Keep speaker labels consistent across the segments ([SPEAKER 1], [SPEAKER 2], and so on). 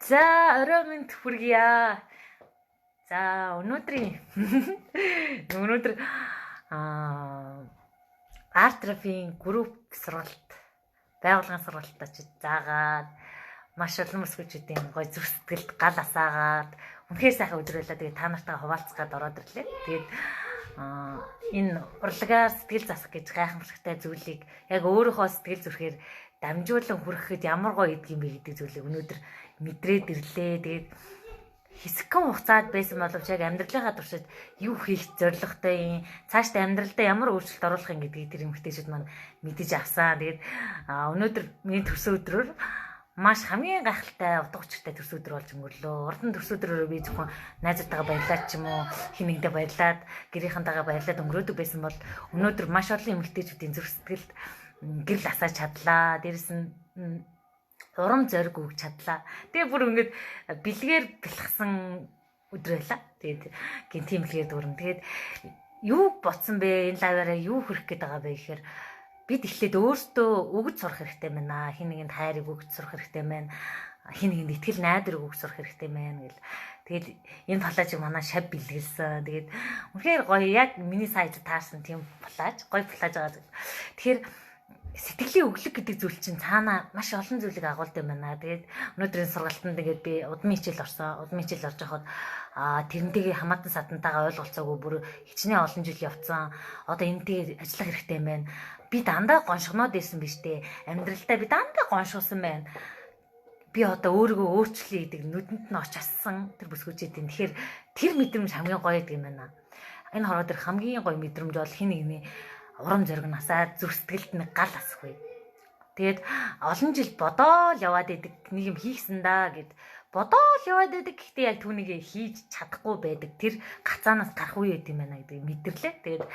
[SPEAKER 1] За оройн хүргье. За өнөөдөр Артрафийн групп сургалт байгууллагын сургалтад очиж заагаад маш олон өсгөөчүүдийн гой зүрх сэтгэлд гал асаагаад үнэхээр сайхан өдөр байлаа. Тэгээд та нартайгаа хуваалцах гээд ороод ирлээ. Тэгээд энэ урлагаар сэтгэл засах гэж гайхамшигтай зүйлийг яг өөрийнхөө сэтгэл зүрхээр дамжуулан хүргэхэд ямар гоё идэх юм бэ гэдэг зүйлийг өнөөдөр мэдрээд ирлээ. Тэгээд хэсэгхэн хугацаад байсан боловч яг амьдралынхаа туршид юу хийх зорилготой юм, цаашдаа амьдралдаа ямар өөрчлөлт оруулах юм гэдгийг тэр эмэгтэйчүүд маань мэдэж авсан. Тэгээд өнөөдөр миний төрсөн өдрөөр маш хамгийн гайхалтай утга учиртай төрсөн өдөр болж өнгөрлөө. Урд нь төрсөн өдрөөрөө би зөвхөн найзуудтайгаа баярлаад ч юм уу, хин нэгдээ баярлаад, гэрийнхэнтэйгээ баярлаад өнгөрөөдөг байсан бол өнөөдөр маш олон эмэгтэйчүүдийн зүрх сэтгэлд гэрэл асааж чадлаа. Дээрэс нь урам зориг өгч чадлаа. Тэгээ бүр ингэж бэлгээр бэлгсэн өдөр байлаа. Тэгээд гинтийн бэлгээр дүүрэн. Тэгээд юу ботсон бэ? Энэ лаваараа юу хүрэх гээд байгаа бэ гэхээр бид эхлээд өөртөө өгж сурах хэрэгтэй байна. Хин нэгэнд хайрыг өгж сурах хэрэгтэй байна. Хин нэгэнд итгэл найдварыг өгж сурах хэрэгтэй байна гэл. Тэгээд энэ палажийг манай шав бэлгэлсэн. Тэгээд үнэхээр гоё, яг миний сайд таарсан тийм палаж, гоё палаж байгаа. Тэгэхээр сэтгэлийн өглөг гэдэг зүйл чинь цаана маш олон зүйлийг агуулдаг юм байна. Тэгээд өнөөдрийн сургалтанд тэгээд би удмын хичээл орсон. Удмын хичээл орж байхад тэрнтэйгээ хамаатан садантайгаа ойлголцоогүй бүр хичнээн олон жил явцсан. Одоо энэтэй ажиллах хэрэгтэй юм байна. Би дандаа гоншгоноод байсан биз дээ. Амьдралдаа би дандаа гоншуулсан байна. Би одоо өөрийгөө өөрчлөе гэдэг нүдэнд нь оч ассан тэр бүсгүүчээдийн. Тэгэхээр тэр мэдрэмж хамгийн гоё гэдэг юм байна. Энэ хороо дээр хамгийн гоё мэдрэмж бол хин нэгний урам зориг насаад зүрх сэтгэлд нэг гал асахгүй. Тэгээд олон жил бодоол яваад идэг нэг юм хийхсэн да гэд бодоол яваад идэг. Гэхдээ яг түүнийг хийж чадахгүй байдаг. Тэр гацаанаас гарах үе гэдэг юм байна гэдэг мэдэрлээ. Тэгээд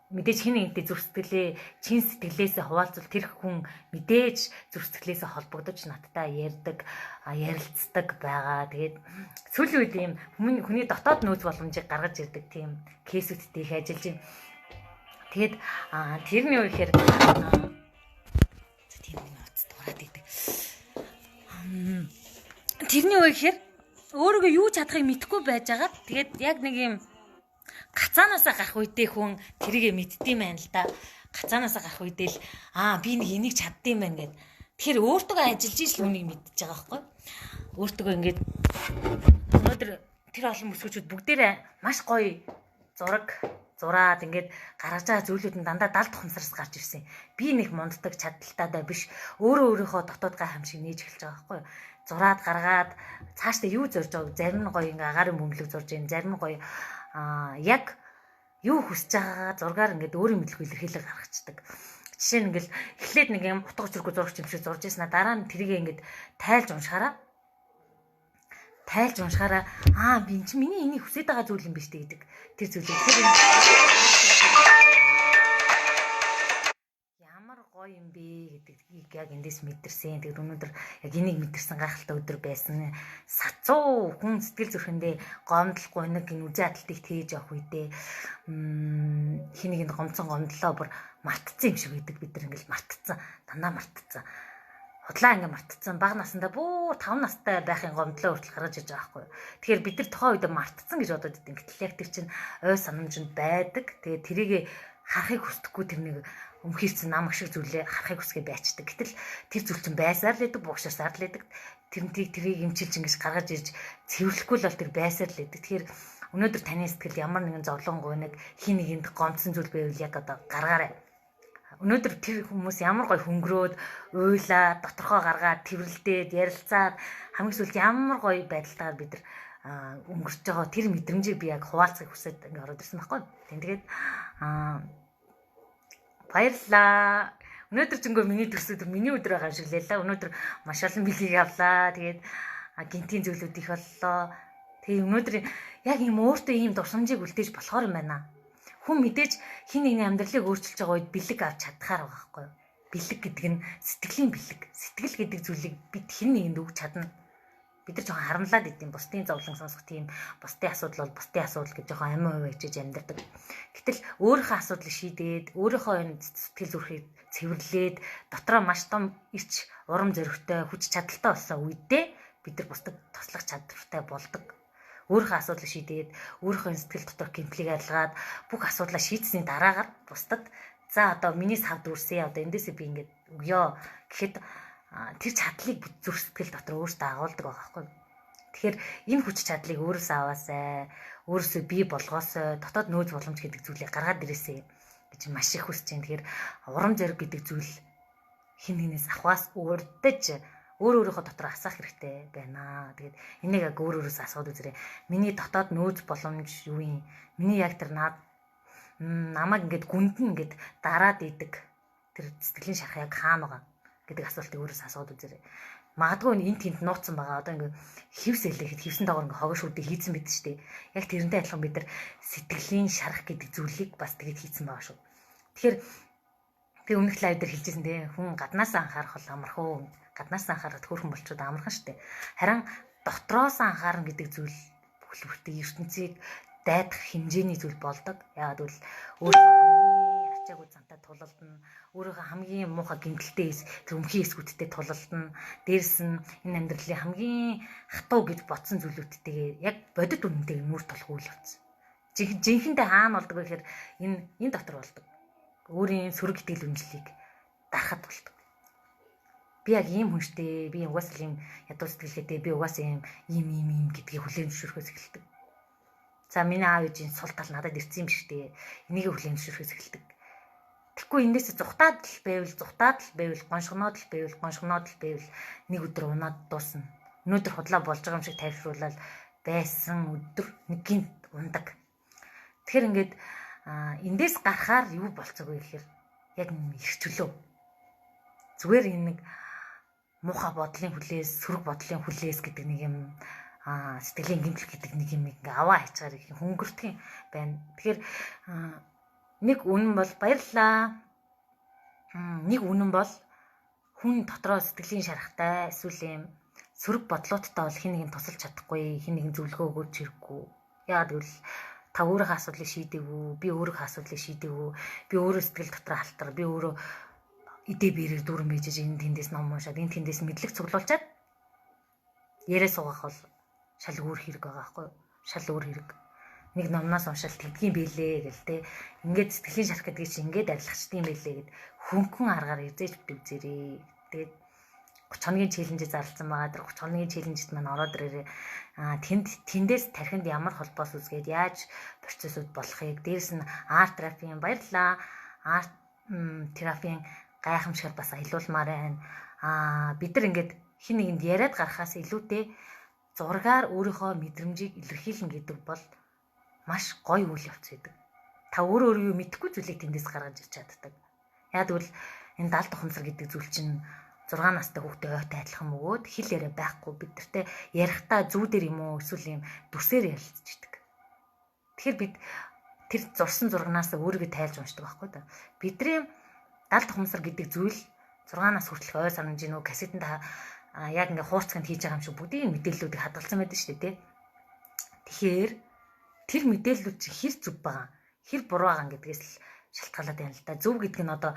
[SPEAKER 1] мэдээж хин нэгтэй зүрх сэтгэлээ чин сэтгэлээсээ хуваалцвал тэр хүн мэдээж зүрх сэтгэлээсээ холбогдож надтай ярьдаг, ярилцдаг байгаа. Тэгээд сүүлийн үед ийм хүний дотоод нөөц боломжийг гаргаж ирдэг тийм кейсүүдтэй их ажиллаж байна. Тэгээд тэрний үе ихээр тийм нууц дураад идэг. Тэрний үе ихээр өөрийгөө юу чадахыг мэдэхгүй байж байгаа. Тэгээд яг нэг юм гацаанаасаа гарах үедээ хүн тэрийгэ мэддэм байна л да. Гацаанаасаа гарах үедээ л би нэг энийг чаддсан байна гэд. Тэгэхээр өөртөө ажиллаж ижил үнийг мэдчихэж байгаа байхгүй. Өөртөө ингээд өнөөдөр тэр олон бүсгүүчүүд бүгдээрээ маш гоё зураад ингээд гаргаж байгаа зүйлүүд нь дандаа далд ухамсараас гарч ирсэн. Би нэг мунддаг чадaltaтай биш. Өөрийнхөө дотоод гайхамшиг нээж эхэлж байгаа байхгүй юу? Зураад гаргаад цаашдаа юу зорж байгааг зарим нь гоё ингээ агаарын бөмбөлөг зурж ийн, зарим нь гоё яг юу хүсэж байгаагаа зургаар ингээд өөрийн мэдлэг илэрхийлэг гаргацдаг. Жишээ нь ингээл эхлээд нэг юм утга учиргүй зурагч юм шиг зурж ийснаа дараа нь тэрийг ингээд тайлж уншахаараа би энэ чинь миний энийг хүсэж байгаа зүйл юм биш үү гэдэг тэр зүйлийг ямар гоё юм бэ гэдгийг яг эндээс мэдэрсэн. Тэгээд өнөөдөр яг энийг мэдэрсэн гайхалтай өдөр байсан. Сацуу хүн сэтгэл зүрхэндээ гомдлохгүй нэг энэ үзэн адалтыг тээж явах үедээ хин нэгэнд гомдлоо бүр мартцсан юм шиг байдаг. Бид нар ингээл мартцсан, дандаа мартцсан. Худлаа ингээ мартцсан. Бага насндаа бүр 5 настай байхын гомдлоо хүртэл гаргаж иж байгаа байхгүй юу. Тэгэхээр бид нар тухайн үед мартцсан гэж бодоод идэв. Гэтэл яг тэр чинь ой санамжинд байдаг. Тэгээд тэрийг харахыг хүсдэггүй тэрнийг өмхийрсэн намаг шиг зүйлээ харахыг хүсгээ байцдаг. Гэтэл тэр зүйл чинь байсаар л байдаг, бугшаасаар л байдаг. Тэрийг эмчилж ингэж гаргаж ирж цэвэрлэхгүй л бол тэр байсаар л байдаг. Тэгэхээр өнөөдөр таны сэтгэл ямар нэгэн зовлонгуй нэг хин нэгэнд гомдсон зүйл байвал яг одоо гаргаарай. Өнөөдөр тэр хүмүүс ямар гоё хөнгөрөөд, уйлаа, доторхоо гаргаад, тэрвэрлдээд, ярилцаад хамгийн сүүлд ямар гоё байдалтайгаар бид нар өнгөрч байгаа тэр мэдрэмжийг би яг хуваалцахыг хүсээд ингээ ороод ирсэн байхгүй. Тэгээд баярлалаа. Өнөөдөр ч ингээ миний төрсөн өдөр миний өдөр байгаа шиг лээ. Өнөөдөр маш олон бэлгийг авлаа. Тэгээд гинтийн зүйлүүд их боллоо. Тэгээд өнөөдөр яг юм өөртөө ийм дурсамжийг үлдээж болохоор юм байна. Хүн мэдээж хин нэгний амьдралыг өөрчилж байгаа үед бэлэг авч чадхаар байгаа байхгүй юу? Бэлэг гэдэг нь сэтгэлийн бэлэг. Сэтгэл гэдэг зүйлийг бид хин нэгэнд өгч чадна. Бид нар жоохон харамлаад идэв. Бусдын зовлон сонсох тийм бусдын асуудал бол бусдын асуудал гэж жоохон амин хувь хичээж амьдардаг. Гэтэл өөрийнхөө асуудлыг шийдээд, өөрийнхөө энэ сэтгэл зүрхийг цэвэрлээд, дотроо маш том ирч урам зоригтой хүч чадалтай болсон үедээ бид нар бусдад туслах чадвартай болдог. Өөрийнхөө асуудлыг шийдээд өөрийнхөө сэтгэл дотор гэмтлийг арилгаад бүх асуудлаа шийдсэний дараагаар бусдад за одоо миний сав дүүрсэн одоо эндээсээ би ингэж өгөө гэхэд тэр чадлыг бид зүрх сэтгэл дотор өөртөө агуулдаг байгаа байхгүй. Тэгэхээр энэ хүч чадлыг өөрөөсөө аваасай, өөрөөсөө бий болгоосой, дотоод нөөц боломж гэдэг зүйлийг гаргаад ирээсэй гэж маш их хүсэж байна. Тэгэхээр урам зориг гэдэг зүйл хин хинээс авахаас урдаж өөрийнхөө дотор асаах хэрэгтэй байна. Тэгээд энийг яг өөрөөс асууд үзээрэй. Миний дотоод нөөц боломж юу юм? Миний яг тэр намайг ингээд гүндэн ингээд дараад идэг тэр сэтгэлийн шарх яг хаана байгаа гэдэг асуултыг өөрөөс асууд үзээрэй. Магадгүй энэ тэнд нууцсан байгаа. Одоо ингээд хевс элэхэд хевсэн доогор ингээд хогоо шүдэ хийцэн байдаг шүү дээ. Яг тэрнтэй адилхан бид нар сэтгэлийн шарах гэдэг зүйлийг бас тэгээд хийцэн байгаа шүү. Тэгэхээр би өмнөх лайв дээр хэлжсэн дээ. Хүн гаднаас анхаарах бол амархан. Гаднаас анхаарах хөөрхөн болчоод амархан шүү дээ. Харин дотроос анхаарна гэдэг зүйл бүхэл бүртээ ертөнцийг дайдах хэмжээний зүйл болдог. Яагаад гэвэл өөрийнхөө ачаагүй зантаа тулалдна. Өөрийнхөө хамгийн муухай гэмтэлтэй тэр өмхий эсгүүдтэй тулалдна. Дээрс нь энэ амьдралын хамгийн хатуу гэж бодсон зүйлүүдтэйгээ яг бодит үнэнтэйг нүүр тулах үйл явц. Жинхэнэ хаана болдог вэ гэхээр энэ дотор болдог. Өөрийн сөрөг итгэл үнэмшлийг дарахад болдог. Би яг ийм хүн штэ. Би угаасаа ийм ядуу сэтгэлгээтэй. Би угаасаа ийм гэдгийг хүлээн зөвшөөрөхөөс эхэлдэг. За миний аав ээжийн сул тал надад ирсэн юм биш үү? Энийг хүлээн зөвшөөрөхөөс эхэлдэг. Тэгэхгүй эндээс зүхтаад л байвал гоншгоноод л байвал нэг өдөр унаад дуусна. Өнөөдөр худлаа болж байгаа юм шиг тайвшруулаад байсан өдөр нэг гинт ундаг. Тэгэхээр ингээд эндээс гарахаар юу болцоогүй гэхээр яг эрчүүлөө. Зүгээр энэ нэг муухай бодлын хүлээс, сөрөг бодлын хүлээс гэдэг нэг юм сэтгэлийн гэмтэл гэдэг нэг юм ингээ аваа хайчаар их хөнгөрдөг байна. Тэгэхээр нэг үнэн бол баярлаа. Нэг үнэн бол хүн дотроо сэтгэлийн шарахтай эсвэл юм сөрөг бодлоодтай бол хин нэг нь тусалж чадахгүй, хин нэг нь зөвлөгөө өгөөч хэрэггүй. Яагаад гэвэл та өөрийнхөө асуудлыг шийдээгүү, би өөрийнхөө асуудлыг шийдээгүү, би өөрөө сэтгэл дотор халтар, би өөрөө идэ бэрээр дүрм ээжэж энэ тэндээс ном уншаад энэ тэндээс мэдлэг цуглуулчаад яриа суугах бол шал өөр хэрэг байгаа байхгүй юу? Шал өөр хэрэг. Нэг номноос уншаал тэгдгийн бэлээ гэл те. Ингээд сэтгэлийн шарах гэдгийг чи ингээд арилгачдсан бэлээ гэд хөнгөн аргаар эзэж битвзэрээ. Тэгээд 30 хоногийн челленж зарласан байгаа. Тэр 30 хоногийн челленжд маань ороод ирээрээ тэндээс тархинд ямар холбоос үзгээд яаж процессуд болохыг дээрэс нь арт терапийн баярлаа. Арт терапийн гайхамшигт бас аялуулмаар байна. Бид нар ингээд хин нэгэнд яриад гарахаас илүүтэй зургаар өөрийнхөө мэдрэмжийг илэрхийлнэ гэдэг бол маш гоё үйл явц байдаг. Та өөрөө мэдэхгүй зүйлийг тэндээс гаргаж ирч чаддаг. Яг тэгвэл энэ даалт ухамсар гэдэг зүйл чинь 6 настай хүүхдээ ойтой адилхан бөгөөд хэл яриа байхгүй бид нартэй ярихдаа зүүдэр юм уу эсвэл юм дүрсээр ярилцдаг. Тэгэхээр бид тэр зурсан зургнаас өөрийгөө тайлж уншдаг байхгүй да. Бидний даалт ухамсар гэдэг зүйл 6 нас хүртэл ой санамж нөө кассетэнд яг ингээ хуурцганд хийж байгаа юм шиг бүгдийн мэдээллүүдийг хадгалсан байдаг шүү дээ. Тэгэхээр тэр мэдээллүүд чи хэр зөв байгаа, хэр буруу байгаа гэдгээс л шалтгаалаад байна л да. Зөв гэдэг нь одоо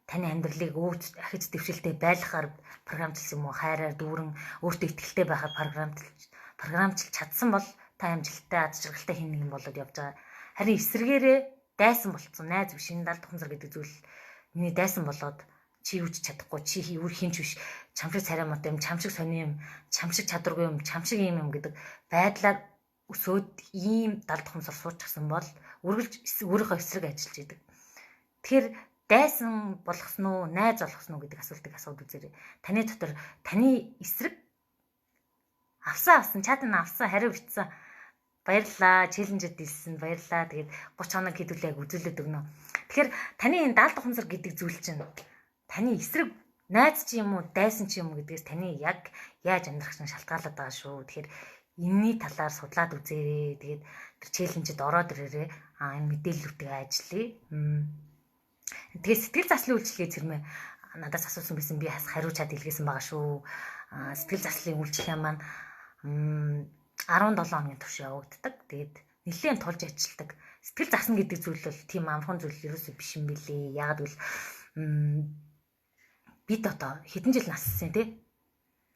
[SPEAKER 1] таны амьдралыг өөч ахиж дэвшилтэй байлгахаар програмчлсан юм уу, хайраар дүүрэн өөртөө ихтэй байхаар програмчлж чадсан бол та амжилттай, аз жаргалтай хин нэгэн болоод явж байгаа. Харин эсрэгээрээ дайсан болцсон найз биш энэ даалт ухамсар гэдэг зүйл миний дайсан болоод чи юуч чадахгүй, чи юу хинч биш, чамшиг царай мот юм, чамшиг сони юм, чамшиг чадваргүй юм, чамшиг юм гэдэг байдлаар өсөөд ийм даалт ухамсар суучихсан бол үргэлж өөрийнхөө эсрэг ажиллаж идэг. Тэгэхээр дайсан болгосон уу, найз болгосон уу гэдэг асуултыг асууд үзээрэй. Таны дотор таны эсрэг авсан чатан авсан хариу бичсэн. Баярлалаа, челленжэд дэлсэн. Баярлалаа. Тэгээд 30 хоног хэдүүлээ яг үзүүлээд өгнө. Тэгэхээр таны энэ даалт ухамсар гэдэг зүйл чинь таны эсрэг найз ч юм уу, дайсан ч юм уу гэдгээс таны яг яаж амьдрах чинь шалтгаалаад байгаа шүү. Тэгэхээр энэний талаар судлаад үзээрэй. Тэгээд тэр челленжэд ороод ирээрэй. Энэ мэдээллүүдийг ажиллая. Тэгээд сэтгэл заслын үйлчилгээ зэрмээ надаас асуусан байсан би хариу чад илгээсэн байгаа шүү. Сэтгэл заслын үйлчилгээ маань 17 хоногийн турш явагддаг. Тэгээд нэлээд тулж ажилладаг. Сэтгэл засна гэдэг зүйл бол тийм амархан зүйл ерөөсөө биш юм билээ. Ягаад гэвэл бид одоо хэдэн жил нассан тий?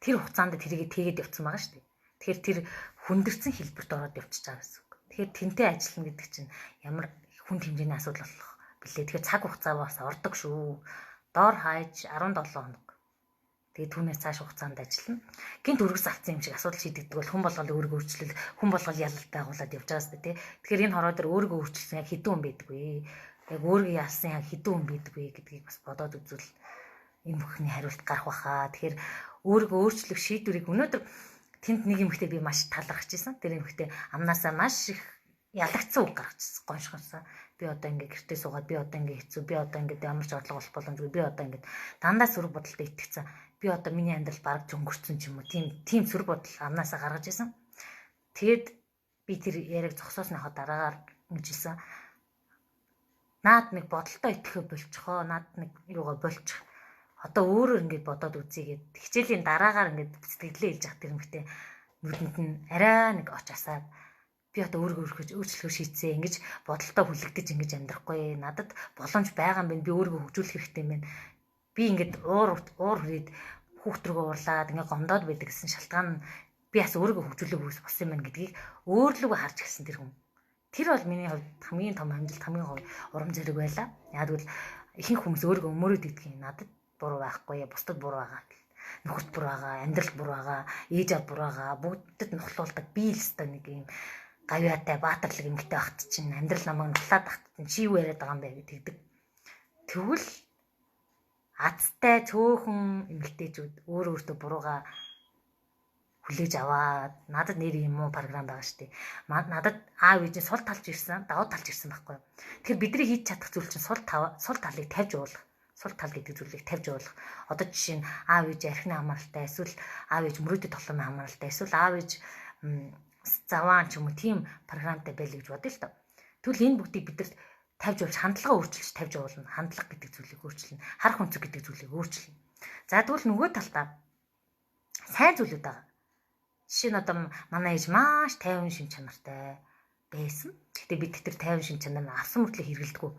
[SPEAKER 1] тэр хугацаанд тэрийг тэгээд явцсан байгаа шүү дээ. Тэгэхээр тэр хүндэрсэн хэлбэрт ороод явчихж байгаа гэсэн үг. Тэгэхээр тэнтэй ажиллана гэдэг чинь ямар хүнд хэмжээний асуудал болох билээ. Тэгэхээр цаг хугацаа бас ордог шүү. Доор хайж 17 хоног. Тэгээд түүнээс цааш хугацаанд ажиллана. Гинт үргэс алдсан юм шиг асуудал шийдэгдэг бол хүн болгол өөрийгөө өөрчлөл, хүн болгол ялалтай агуулад явж байгаа сте тий. Тэгэхээр энэ хороо дээр өөрийгөө өөрчлөсөн яг хэдэн хүн байдаггүй. Яг өөрийгөө ялсан яг хэдэн хүн байдаггүй гэдгийг бас бодоод үзвэл энэ бүхний хариулт гарах баха. Тэгэхээр өөрийгөө өөрчлөх шийдвэрийг өнөөдөр тэнд нэг эмэгтэй би маш талархаж байсан. Тэр эмэгтэй амнаасаа маш их ялагдсан үг гаргачихсан. Гоншгонсон. Би одоо ингээ гэртээ суугаад би одоо ингээ хэцүү би одоо ингээ ямар ч орлого олох боломжгүй би одоо ингээ дандаа сөрөг бодолтой итгэцэн би одоо миний амьдрал бараг зөнгөрсөн ч юм уу тийм сөрөг бодол амнаасаа гаргаж исэн. Тэгэд би тэр яриг зогсоосныхоо дараагаар ингэжсэн. Наад нэг бодолтой итгэхэ болчихоо наад нэг юугаа болчих. Одоо өөрөөр ингээд бодоод үзье гэд хичээлийн дараагаар ингээд сэтгэлдээ хэлж явах тэр юмхтэй нүдэнд нь арай нэг оч асаад би одоо өөрийгөө өөрчлөхөөр шийдсэн ингэж бодолтой хүлэгдэж ингэж амьдрахгүй надад боломж байгаа юм байна би өөрийгөө хөгжүүлэх хэрэгтэй юм байна би ингээд уур хүрээд хүүхд рүүгээ уурлаад ингээд гомдоод байдаг гэсэн шалтгаан нь би бас өөрийгөө хөгжүүлэх үс болсон юм байна гэдгийг өөрлөгөө харж гисэн тэр хүн тэр бол миний хувьд хамгийн том амжилт хамгийн урам зориг байлаа яг л ихэнх хүмүүс өөрийгөө өмөрөөд идэх юм надад буруу байхгүй бусдад буруу байгаа нөхөрт буруу байгаа амьдрал буруу байгаа ээж аав буруу байгаа бүгдэд нухлуулдаг би л өстой нэг юм гавьяатай баатарлаг эмэгтэй багт чинь амьдрал намайг нулаад багт чинь чи юу яриад байгаа юм бэ гэдэг. Тэгвэл азтай цөөхөн эмэгтэйчүүд өөр өөртөө буруугаа хүлээж аваад надад нэр юм уу програм байгаа штеп. Надад аав ээж сул талж ирсэн, давуу талж ирсэн байхгүй юу. Тэгэхээр бидний хийж чадах зүйл чинь сул талыг тавьж уулах. Сул тал гэдэг зүйлийг тавьж уулах. Одоо жишээ нь аав ээж архины хамааралтай, эсвэл аав ээж мөрөөдөд тоглоомын хамааралтай, эсвэл аав ээж заваан ч юм уу тийм програмтай байл гэж бодъё л доо. Тэгвэл энэ бүгдийг бид нар тавьж уулж хандлага өөрчилж тавьж уулна. Хандлага гэдэг зүйлийг өөрчилнө. Харах өнцөг гэдэг зүйлийг өөрчилнө. За тэгвэл нөгөө талдаа сайн зүйлүүд байгаа. Жишээ нь одоо манай ээж маш тайван шин чанартай байсан. Гэхдээ бид тэр тайван шин чанар нь авсан мөртлөө хэрэгэлдэггүй.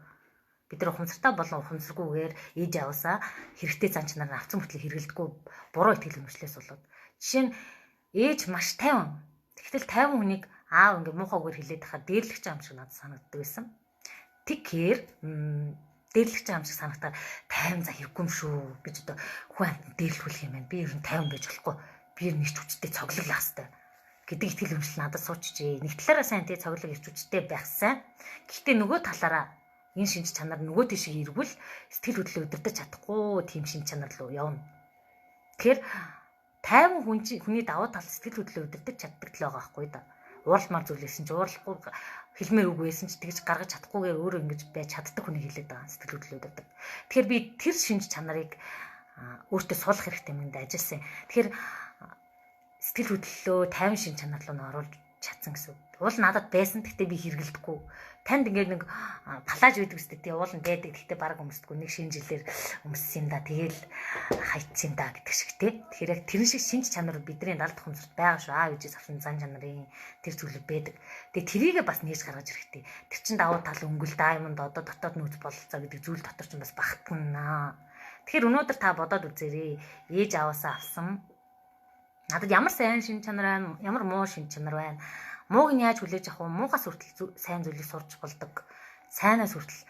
[SPEAKER 1] Бид нар ухамсартай болон ухамсаргүйгээр ээж аваасаа хэрэгтэй зан чанар нь авсан мөртлөө хэрэгэлдэггүй буруу итгэл үнэмшлээс болоод. Жишээ нь ээж маш тайван. Тэгтэл тайван хүнийг аав ингээ муухайгээр хэлээд хахад дээрлэгч аам шиг надад санагддаг байсан. Тэгэхээр дээрлэгч аам шиг санагдаад тайван за хэрэггүй юм шүү гэж одоо хүн амт дээрлүүлэх юм байна. Би ер нь тайван байж болохгүй. Би ер нь ирч хүчтэй цоглоглох хэвээр гэдэг итгэл үнэмшил надад суучжээ. Нэг талаараа сайн тий цоглог ирч хүчтэй байх сайн. Гэхдээ нөгөө талаараа энэ шинж чанар нөгөө тийшээ эргвэл сэтгэл хөдлөлөө удирдах чадахгүй тийм шинж чанар руу явна. Тэгэхээр тайван хүний давуу тал сэтгэл хөдлөлөө удирдах чаддаг л байгаа байхгүй да. Уурлмаар зүйлсэн ч уурлахгүй хэлмээр үг байсан ч тэгж гаргаж чадахгүйгээр өөрөө ингэж байж чаддаг хүнийг хэлээд байгаа сэтгэл хөдлөлөө удирдаг. Тэгэхээр би тэр шинж чанарыг өөртөө суулгах хэрэгтэй юмд ажилласан. Тэгэхээр сэтгэл хөдлөлөө тайван шинж чанар руу оруулж чадсан гэсэн. Уул надад байсан гэхдээ би хэрэгэлдэхгүй. Танд ингээд нэг палаж байдаг үстэй тий ууланд байдаг гэхдээ баг өмсдөггүй нэг шинэ жилээр өмссөн юм да тэгэл хайцсан юм да гэдэг шиг тий. Тэгэхээр яг тэр шиг шинж чанар бидний далд хөнцөрт байгаа шүү. Аав ээжээс авсан зан чанарын тэр зүйлүүд байдаг. Тэгээ тэрийгээ бас нээж гаргаж ирэхтэй. Тэр чин давуу тал өнгөл даймонд одоо дотоод нүүц бололцоо гэдэг зүйл дотор ч бас багтана. Тэгэхээр өнөөдөр та бодоод үзээрэй. Ээж аваасаа авсан надад ямар сайн шинж чанар байна, ямар муу шинж чанар байна. Мууг нь яаж хүлээж авах вэ? Муугаас хүртэл сайн зүйлийг сурч болдог. Сайнаас хүртэл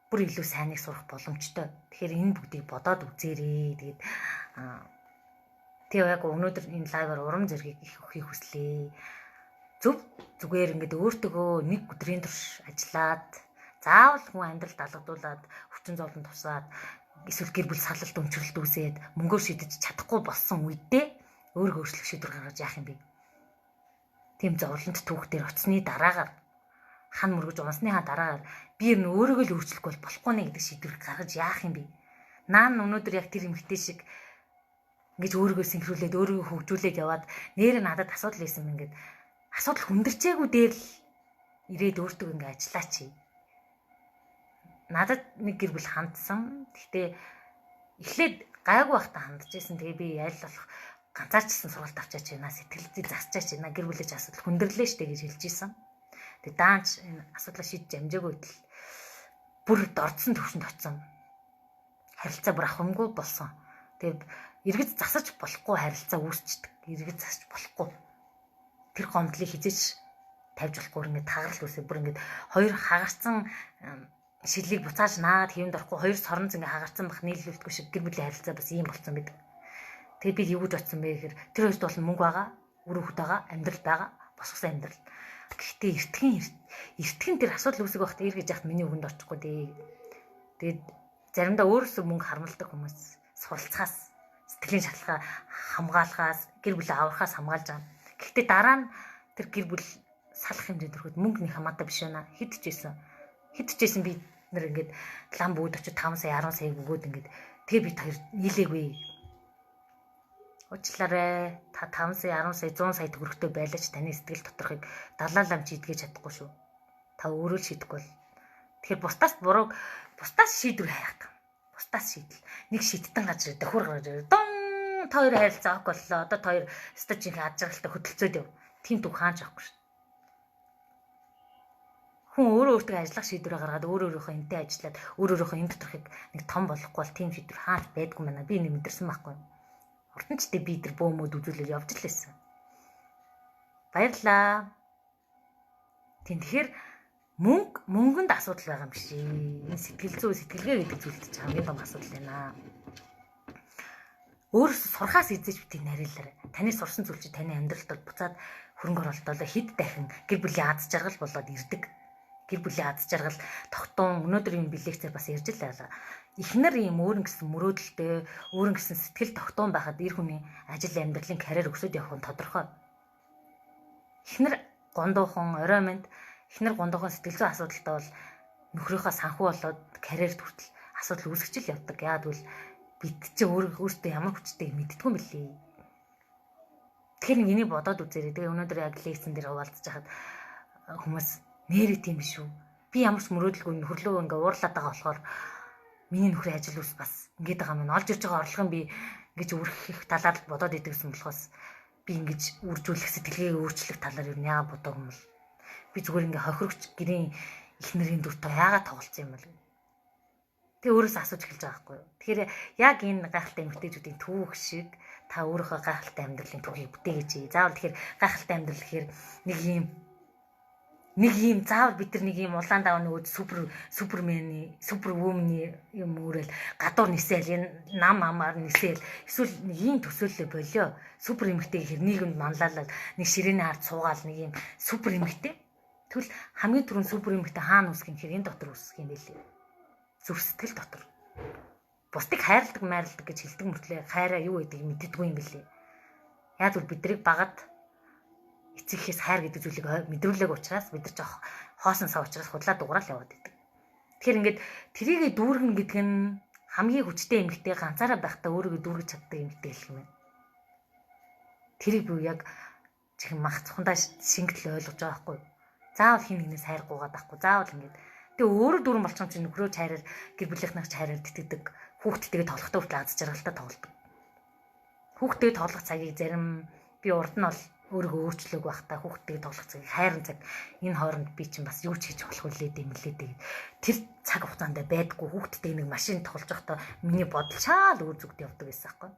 [SPEAKER 1] бүр илүү сайныг сурах боломжтой. Тэгэхээр энэ бүгдийг бодоод үзээрэй. Тэгээд тэг яг өнөөдөр энэ лайваар урам зориг их өгөхийг хүслээ. Зүгээр ингээд өөртөөгөө нэг өдрийн турш ажиллаад заавал хүн амьдралд алгадуулаад хүчин зовлон тусаад эсвэл гэр бүл салалт өмчлөлт үүсээд мөнгөөр шидэж чадахгүй болсон үедээ өөрийгөө өөрчлөх шийдвэр гаргаж яах юм бэ? Тийм зовлонт түүх дээр оцсны дараагаар хан мөргөж унсныхаа дараагаар би ер нь өөрийгөө л өөрчлөхгүй болохгүй нэ гэдэг шийдвэр гаргаж яах юм бэ? Наан өнөөдөр яг тэр эмэгтэй шиг ингэж өөрийгөө синхруулээд өөрийгөө хөгжүүлээд яваад нэр надад асуудал хийсэн юм ингээд асуудал хүндэрчээгүй дээр л ирээд өөртөө ингэ ажиллаач. Надад нэг гэр бүл хандсан. Гэхдээ эхлээд гайгүй байхдаа хандж байсан. Тэгээ би ял болох ганцаарчсан сургалт авчаач байна. Сэтгэлзээ засчаач байна. Гэр бүлээж асуудал хүндэрлээ штэ гэж хэлж исэн. Тэгээ даанч энэ асуудлаа шийдэж амжаагүй байтал бүр дордсон төвшөнд очсон. Харилцаа бүр ахамгүй болсон. Тэгээ эргэж засаж болохгүй харилцаа үүсчдэг. Эргэж засаж болохгүй. Тэр гомдлыг хизээч тавьж болохгүй ингээд тагарал үүсээ бүр ингээд хоёр хагарцсан шидлийг буцааж наад хэвэнд орохгүй хоёр сорон зингээ хагарцсан бах нийлүүлэлтгүй шиг гэр бүлийн харилцаа бас ийм болцсон байдаг. Тэгээ би юу гэж бодсон бэ гэхээр тэр хоёрт бол мөнгө байгаа, үр хөвгт байгаа, амьдрал байгаа, босгосон амьдрал. Гэхдээ эртхэн тэр асуудал үүсэх байхад эргэж яхад миний үгэнд очихгүй дээ. Тэгээд заримдаа өөрөөсөө мөнгө харамлдаг хүмүүс суралцахаас, сэтгэлийн шатлалгаа хамгаалахаас, гэр бүлээ аврахаас хамгаалж байгаа. Гэхдээ дараа нь тэр гэр бүл салах хэмжээнд өрхөд мөнгө нэг хамаатай биш байна. Хидчихсэн би нэр ингээд лам бүүд очиж 5 сая 10 сая өгөөд ингээд тэгээ бид хоёр нийлээгүй. Уучлаарай. Та 5 сая 10 сая 100 сая төгрөгтэй байлаач таны сэтгэл доторхыг далаалам чи идгэж чадахгүй шүү. Та өөрөө л шийдэхгүй бол. Тэгэхээр бусдаас шийдвэр хайх. Бусдаас шийдэл. Нэг шийдтэн газар давхар гарч ирээ. Та хоёр харилцаа ок боллоо. Одоо та хоёр стажинг ажралтай хөдөлцөөд яв. Тийм төв хааж авахгүй шүү. Хүн өөртөө ажиллах шийдвэрээ гаргаад өөрийнхөө энтэй ажиллаад өөрийнхөө энэ доторхыг нэг том болохгүй бол тийм шийдвэр хааж байдгүй мэнэ. Би нэг мэдэрсэн байхгүй. Урд нь ч би тэр бөөмөд үзүүлээд явж л байсан. Баярлаа. Тэгэхээр мөнгөнд асуудал байгаа юм биш. Энэ сэтгэл зүй, сэтгэлгээ гэдэг зүйлд хамгийн том асуудал байна. Өөрөөсөө сурхаас эзэж битгий нарийнлаарай. Таны сурсан зүйл чи таны амьдралд бол буцаад хөрөнгө оруулалт хэд дахин гэр бүлийн аз жаргал болоод ирдэг. Гэр бүлийн аз жаргал тогтун өнөөдрийн бэлэгцээр бас ярьж л байлаа. Эхнэр ийм өөрөн гэсэн мөрөөдөлтэй, өөрөн гэсэн сэтгэл тогтун байхад эр хүний ажил амьдралын карьер өсөд явах нь тодорхой. Эхнэр гондуухан, орой мэнд эхнэр гондуухан сэтгэл зүйн асуудалтай бол нөхрийнхөө санхүү болоод карьерт хүртэл асуудал үүсгэж л явдаг. Яагад бол бид чи өөртөө ямар хүчтэйг мэддэггүй юм бэлээ. Тэгэхээр нэг энийг бодоод үзээрэй. Тэгээ өнөөдөр яг лекцэн дээр хуваалцаж хахад хүмүүс нэрээ тийм биш үү? Би ямар ч мөрөөдөлгүй нөхрлөө ингээ уурлаад байгаа болохоор миний нөхрийн ажил ус бас ингээд байгаа юм. Олж ирж байгаа орлогын би ингэж үргэлжлэх талаар бодоод идэгсэн болохоос би ингэж үржүүлэх сэтгэлгээ өөрчлөх талаар юу яагаад бодоог юм бол би зүгээр ингээ хохирогч гэрийн их нэрийн дүртэй яагаад тоглолцсон юм бол тэгээ өөрөөсөө асууж эхэлж байгаа байхгүй юу. Тэгэхээр яг энэ гайхалтай эмэгтэйчүүдийн түүх шиг та өөрийнхөө гайхалтай амьдралын түүхийг бүтээгч. Заавал тэгэхээр гайхалтай амьдрал гэхээр нэг юм заавал бид нар нэг юм улаан даваа нөгөө супервумений юм өөрөөл гадуур нисээл энэ нам амаар нисээл эсвэл нэг юм төсөөллөө болио. Супер эмэгтэй гэхээр нийгэмд манлайлал нэг ширээний ард суугаал нэг юм супер эмэгтэй. Тэгвэл хамгийн түрүүнд супер эмэгтэй хаана үсгэн гэхээр энэ дотор үсгэх юм байлээ. Зүрх сэтгэл дотор. Бусдыг хайрладаг, майрладаг гэж хэлдэг мөртлөө хайраа юу гэдгийг мэддэггүй юм билээ. Яг л бидрийг багад эцэгхээс хайр гэдэг зүйлийг мэдрүүлээг учраас бид нар жоох хоосон сав учраас худлаа дуграал яваад байдаг. Тэгэхээр ингээд трийгээ дүүргэн гэдэг нь хамгийн хүчтэй эмэгтэй ганцаараа байхдаа өөрийгөө дүүргэж чаддаг эмэгтэй гэх юм байна. Тэрийг би яг чихэн мах цухандаа шингэл ойлгож байгаа байхгүй. Заавал хин нэгнээс хайр гуугаад байхгүй. Заавал ингээд тэгээ өөрөө дүүрэн болчихсон чинь нөхрөө хайраар гэр бүлийнхнийх хайраар тэтгэдэг. Хүүхдтэйгээ тоглохтой хүртэл аз жаргалтай тоглодог. Хүүхдтэйгээ тоглох цагийг зарим би урд нь бол өөрийгөө өөрчлөөг байхдаа хүүхдтэйгээ тоглох цагийг хайрын цаг энэ хооронд би чинь бас юу ч хийж болох үлээ дэмлээ. Тэр цаг хугацаанд байдгүй хүүхдтэйг нэг машин тоглож байхдаа миний бодол чаал өөр зүгт явдаг байсан байхгүй.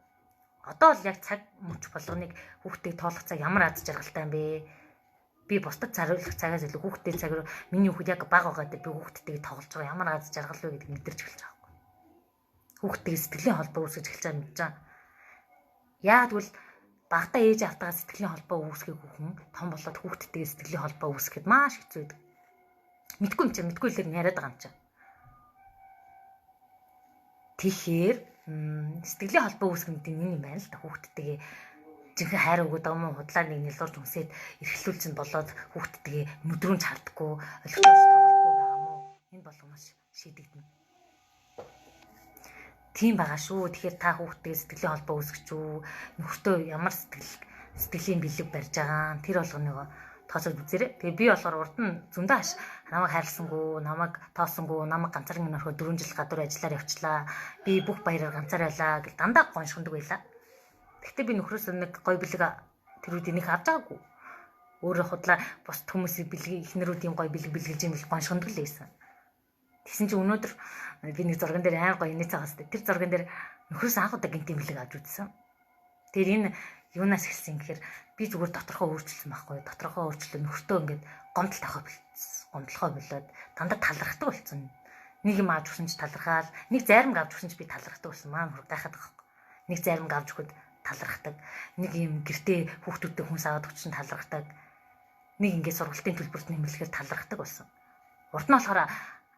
[SPEAKER 1] Одоо бол яг цаг мөч болгоныг хүүхдтэйг тоглох цаг ямар аз жаргалтай юм бэ? Би бусдад зариулах цагаас илүү хүүхдтэй цаг руу миний хүүхд яг бага байгаад би хүүхдтэйгээ тоглож байгаа ямар аз жаргал вэ гэдгийг мэдэрч эхэлж байгаа байхгүй. Хүүхдтэйгээ сэтгэлийн холбоо үүсгэж эхэлж байгаа мэдэж байгаа. Яг бол багтаа ээж автаа сэтгэлийн холбоо үүсгэхгүй хүн том болоод хүүхдтэйгээ сэтгэлийн холбоо үүсгэхэд маш хэцүү байдаг. Мэдгүй л яриад байгаа юм чинь. Тэгэхээр сэтгэлийн холбоо үүсгэх гэдэг нь энэ юм байна л да. Хүүхдтэйгээ жинхэнэ хайр өгöd байгаа юм худлаа нэг нэлурж үнсээд эрхлүүлсэн болоод хүүхдтэйгээ нүдрүүн чардаггүй олигтойж тоглохгүй байгаа юм уу? Энэ болгоноос шийдэгдэнэ. Тийм байгаа шүү. Тэгэхээр та хүүхдтэйгээ сэтгэлийн холбоо үүсгэж үү? Нөхөртөө ямар сэтгэлийн бэлэг барьж байгаа. Тэр болгоныгоо тооцоод үзээрэй. Тэгээ би болохоор урд нь зөндөө намайг хайрласангүй, намайг тоосонгүй, намайг ганцаараа нөрхөө 4 жил гадуур ажиллаар явчлаа. Би бүх баяраар ганцаар байлаа гэл дандаа гоншгондог байлаа. Гэхдээ би нөхрөөс нэг гой бэлэг тэр үед нэг авч байгаагүй. Өөрөө худлаа бус хүмүүсийн бэлэг ихнэрүүдийн гой бэлэг бэлгэлж юм бил гоншгондог л байсан. Тэгсэн чинь өнөөдөр би нэг зурган дээр амар гоё инээц байгаа хэвээр. Тэр зурган дээр нөхрөөс анх удаа гинтийн бэлэг авч үзсэн. Тэр энэ юунаас эхэлсэн гэхээр би зүгээр доторхоо өөрчлөсөн байхгүй. Доторхоо өөрчлөө нөхөртөө ингээд гомдол тавих болчихсон. Гомдлохоо болоод дандаа талархдаг болсон. Нэг юм авч өгсөн ч талархаал, нэг зарим авч өгсөн ч би талархдаг болсон. Маань хурд гайхаад байгаа байхгүй. Нэг зарим авч өгөхөд талархдаг. Нэг юм гэртээ хүүхдүүдтэй хүнс аваад өгсөн талархдаг. Нэг ингээд сургалтын төлбөрт нэмэлэхээр талархдаг болсон. Урд нь болохоор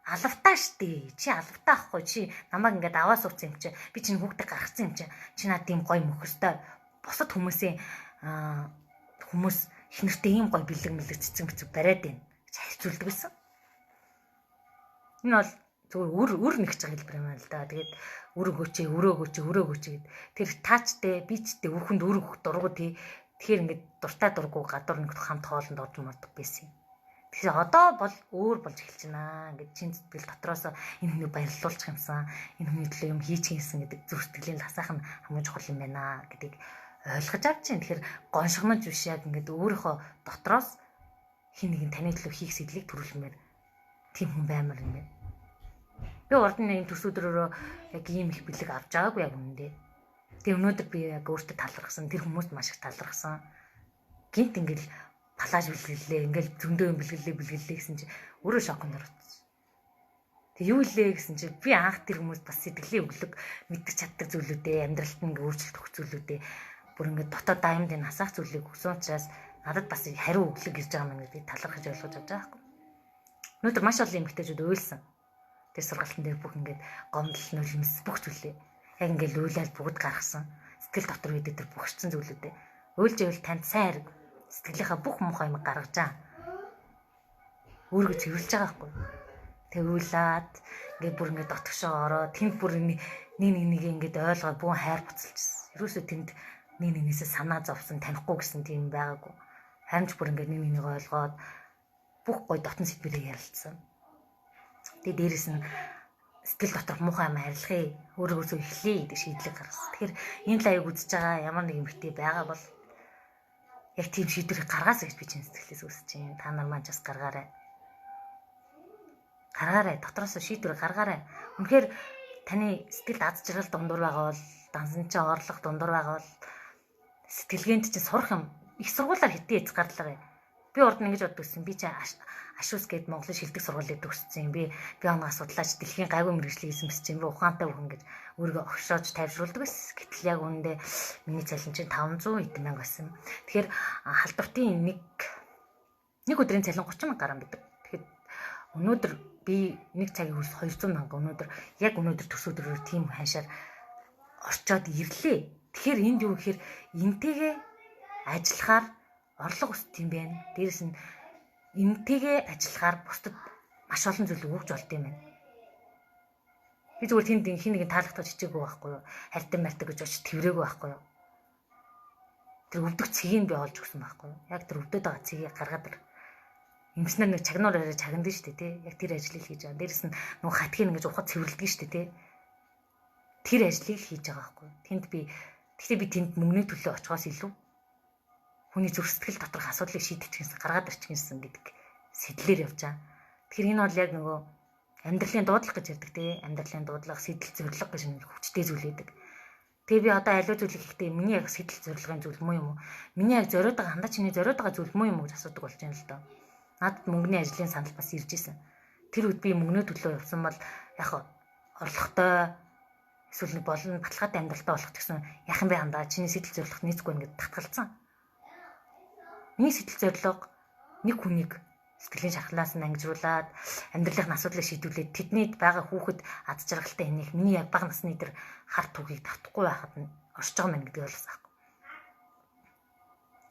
[SPEAKER 1] алавтаа штий. Чи алавтаа ахгүй чи намайг ингээд аваа сууцсан юм чи. Би чинь хүүхдээ гаргацсан юм чи. Чи надад ийм гоё мөхөстэй бусад хүмүүсийн хүмүүс их нэртэй ийм гоё бэлэг мэлэг цэцэн бицэг бариад байна гэж хайцуулдаг байсан. Энэ бол зүгээр үр нэгж байгаа хэлбэр юм аа л да. Тэгээд үр өгөөч гэд тэр таачтай бичтэй үрхэнд үр өгөх дургу тий. Тэгэхээр ингээд дуртай дургу гадуур нэг хамт хоолнд орж мордог байсан юм. Тэгэхээр одоо бол өөр болж эхэлж байна. Ингээд чин сэтгэл дотроос энэ хүнийг баярлуулчих юмсан, энэ хүний төлөө юм хийчих юмсан гэдэг зүрх сэтгэлийн тасаах нь хамгийн чухал юм байна гэдгийг ойлгож авч чинь. Тэгэхээр гоншгомж биш яг ингээд өөрийнхөө дотроос хин нэгэн таны төлөө хийх сэтлийг төрүүлмээр тийм хүн баймар юм байна. Би урд нь энэ төсөөдрөөрөө яг ийм их бэлэг авч байгаагүй яг үнэндээ. Тэгээ өнөөдөр би яг өөртөө талархсан, тэр хүмүүст маш их талархсан. Гинт ингээл палаж бэлгэлээ, ингээл зөндөө юм бэлгэлээ гэсэн чи өөрөө шоконд орсон. Тэг юу илээ гэсэн чи би анх тэр хүмүүст бас сэтгэлийн өглөг мэдчих чаддаг зүйлүүдээ, амьдралд нь ингээ өөрчлөлт өгөх зүйлүүдээ бүр ингээд дотоод даамдын насаах зүйлийг өгсөн учраас надад бас хариу өглөг ирж байгаа юм гэдгийг талархаж ойлгож авч байгаа байхгүй. Өнөөдөр маш олон эмэгтэйчүүд уйлсан. Тэр сургалтын дээр бүх ингээд гомдол нулимс бүх зүйлээ яг ингээд уйлаад бүгд гаргасан. Сэтгэл дотор үедээ тэр бухарцсан зүйлүүдээ уйлж ивэл танд сайн хэрэг сэтгэлийнхаа бүх муухай юм гаргаж байгаа. Өөрийгөө цэвэрлж байгаа байхгүй. Тэг уйлаад ингээд бүр ингээд дотгошоо ороо тэнд бүр нэг ингээд ойлгоод бүх хайр буцалжсэн. Ерөөсөө тэнд нэг нэгнээсээ санаа зовсон танихгүй гэсэн тийм байгаагүй. Харин ч бүр ингээд нэг нэгийг ойлгоод бүх гой дотн сэдвэрээ ярилцсан. Тэгээ дээрэс нь сэтгэл дотор муухай юм арилгахыг өөрөөсөө эхлэе гэдэг шийдлийг гаргасан. Тэгэхээр энэ лайг үзэж байгаа ямар нэг эмэгтэй байгаа бол яг тийм шийдвэрийг гаргаасаа гэж би чинь сэтгэлээс үсэж байна. Та нар маань ч бас гаргаарай. Гаргаарай. Дотроос шийдвэр гаргаарай. Үнэхээр таны сэтгэлд аз жаргал дундуур байгаа бол дансан чинь орлого дундуур байгаа бол сэтгэлгээнд чинь сурах юм их сургуулаар хитээ эзгарлаарай. Би урд нь ингэж боддог гэсэн. Би чинь ашуус гээд Монголын шилдэг сургуулийг төгссөн юм. Би оноо судлаач дэлхийн гайгүй мэргэжлийг эзэмсэж юм. Ухаантай хүн гэж өөрийгөө огшоож тайвшруулдаг байсан. Гэтэл яг үүндээ миний цалин чинь 500 эд мянга байсан. Тэгэхээр халдвартын нэг өдрийн цалин 30 мянга гарсан байдаг. Тэгэхээр өнөөдөр би нэг цагийн хөрс 200 мянга өнөөдөр яг өнөөдөр төсөөдрөөр тийм ханшаар орчоод ирлээ. Тэгэхээр энд юу гэхээр энтэйгээ ажиллахаар орлого өсдөг юм байна. Дээрэс нь энтэйгээ ажиллахаар бусдад маш олон зүйл өгч болд юм байна. Би зүгээр тэнд хин нэгэн таалагдаж чичээгүй байхгүй юу? Харьтан мартаг гэж очиж тврээгүй байхгүй юу? Тэр өвдөх цэгийг би олж өгсөн байхгүй юу? Яг тэр өвдөд байгаа цэгийг гаргаад тэр эмснэр нэг чагнуур арай чагнад шүү дээ тий. Яг тэр ажлыг хийж байгаа. Дээрэс нь нөгөө хатгийг ингэж ухад цэвэрлэдэг шүү дээ тий. Тэр ажлыг хийж байгаа байхгүй юу? Гэхдээ би тэнд мөнгөний төлөө очихоос илүү хүний зүрх сэтгэл доторх асуудлыг шийдчихсэн гаргаад ирчихсэн гэдэг сэтлэр явж байгаа. Тэгэхээр энэ бол яг нөгөө амьдралын дуудлага гэж ярьдаг тий. Амьдралын дуудлага, сэтэл зорилго гэж нэг хүчтэй зүйл байдаг. Тэгээ би одоо аливаа зүйлийг ихтэй миний яг сэтэл зорилгын зүйл муу юм уу? Миний яг зориод байгаа хандаа чиний зориод байгаа зүйл муу юм уу гэж асуудаг болж байна л доо. Надад мөнгөний ажлын санал бас ирж исэн. Тэр үед би мөнгөний төлөө явсан бол яг орлоготой эсвэл нэг болон баталгаатай амьдралтай болох гэсэн яах юм бэ хандаа чиний сэтэл зорилгот нийцгүй ингээд татгалцсан. Миний сэтэл зорилго нэг хүнийг сэтгэлийн шархлаас нь ангижруулад амьдралын асуудлыг шийдвүлээд тэднийд байгаа хүүхэд аз жаргалтай хэнийх миний яг бага насны дээр харт түгийг татахгүй байхад нь оршиж байгаа мэн гэдгийг ойлгосон.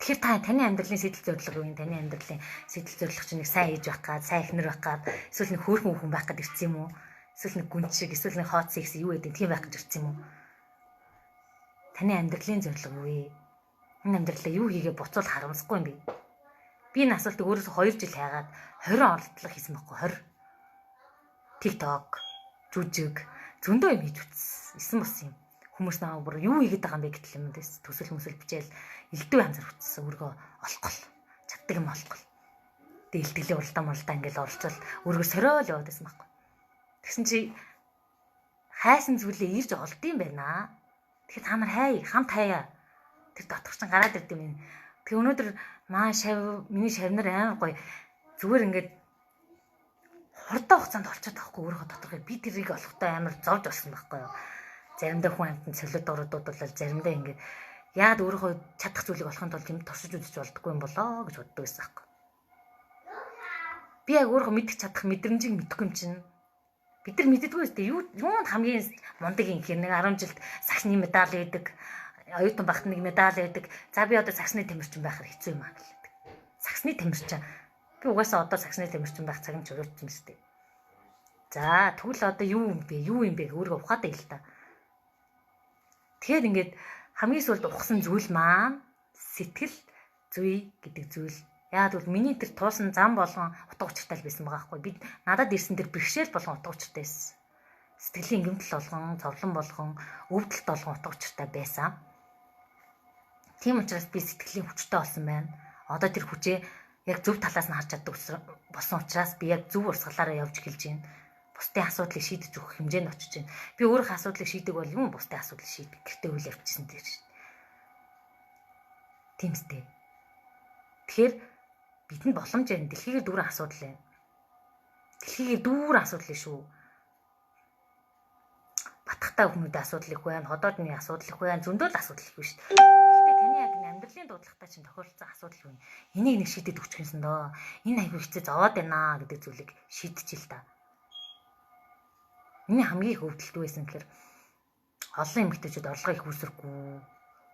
[SPEAKER 1] Тэгэхээр таны амьдралын сэтэл зорилго юу юм? Таны амьдралын сэтэл зорилго чинь нэг сайн ээж байх гад, сайн эхнэр байх гад, эсвэл нэг хөөрхөн хүн байх гад ирсэн юм уу? Эсвэл нэг гүн шиг, эсвэл нэг хооц секс юу гэдэг тийм байх гэж ирсэн юм уу? Таны амьдралын зорилго юу вэ? Энэ амьдралаа юу хийгээ буцуул харамсахгүй юм бэ? Би энэ асуултыг өөрөөсөө 2 жил хайгаад 20 оролдлого хийсэн байхгүй 20. TikTok, жүжиг, зөндөө юм хийж үтсэн бас юм. Хүмүүс намайг бүр юу хийгээд байгаа юм бэ гэтэл юм дэс төсөл мөсөл бичээл элдв янзар үтсэн өөргөө олохгүй. Чаддаг юм олохгүй. Тэгээ илтгэлийн уралдаа ингээл оролцвол өөргөө сориол яваад байсан байхгүй. Тэгсэн чи хайсан зүйлээ ирж олд юм байна. Тэгэхээр та нар хамт хаяа. Тэр дотор чинь гараад ирд юм. Тэг өнөөдөр миний шавнар амар гоё зүгээр ингээд хурдан хугацаанд олцоод авахгүй өөрөө доторх би тэрийг олохдоо амар зовж болсон байхгүй юу. Заримдаа хүн амтнд солиод ородууд бол заримдаа ингээд яад өөрөө чадах зүйлийг олохын тулд юм туршиж үзэж болдоггүй юм болоо гэж боддог байсан байхгүй. Би яг өөрөө мэдчих чадах мэдрэмжийг мэдэхгүй юм чинь. Бид нар мэддэггүй үстэй юунд хамгийн мундаг юм гэхээр нэг 10 жилд сагсны медаль өгдөг, оюутан багт нэг медаль өгдөг. За би одоо сагсны тамирчин байхаар хэцүү юм аа гэлдэг. Сагсны тамирчин. Би угаасаа одоо сагсны тамирчин байх цаг нь чөлөөтсөн үстэй. За тэгвэл одоо юу юм бэ өөрөө ухаад байл та. Тэгэхээр ингээд хамгийн сүүлд ухсан зүйл маань сэтгэл зүй гэдэг зүйл. Яа тэгвэл миний тэр туусан зам болгон утга учиртай байсан байгаа байхгүй. Би надад ирсэн тэр бэрхшээл болгон утга учиртай байсан. Сэтгэлийн гэмтэл болгон, зовлон болгон, өвдөлт болгон утга учиртай байсан. Тийм учраас би сэтгэлийн хүчтэй болсон байна. Одоо тэр хүчээ яг зөв талаас нь харж чаддаг болсон учраас би яг зөв урсгалаараа явж эхэлж байна. Бусдын асуудлыг шийдэж өгөх хэмжээнд очиж байна. Би өөрийнхөө асуудлыг шийдэг бол юм бусдын асуудлыг шийдэх гэртээ үйл явчихсан дээр шин. Тийм үстэй. Тэгэхээр бидэнд боломж байна. Дэлхийгээр дүүрэн асуудал байна. Дэлхийгээр дүүрэн асуудал шүү. Батхтай хүмүүдийн асуудал их байна, ходоодны асуудал их байна, зөндөл асуудал их байна шүү дээ. Гэхдээ таны яг амьдралын дуудлагатай чинь тохиолдсон асуудал юу вэ? Энийг нэг шийдэж өгчихсэн дөө. Энэ аягүй хэцүү зовоод байна гэдэг зүйлийг шийдчихил та. Миний хамгийн их өвдөлт байсан гэхээр олон эмэгтэйчүүд орлого их үүсэргүй,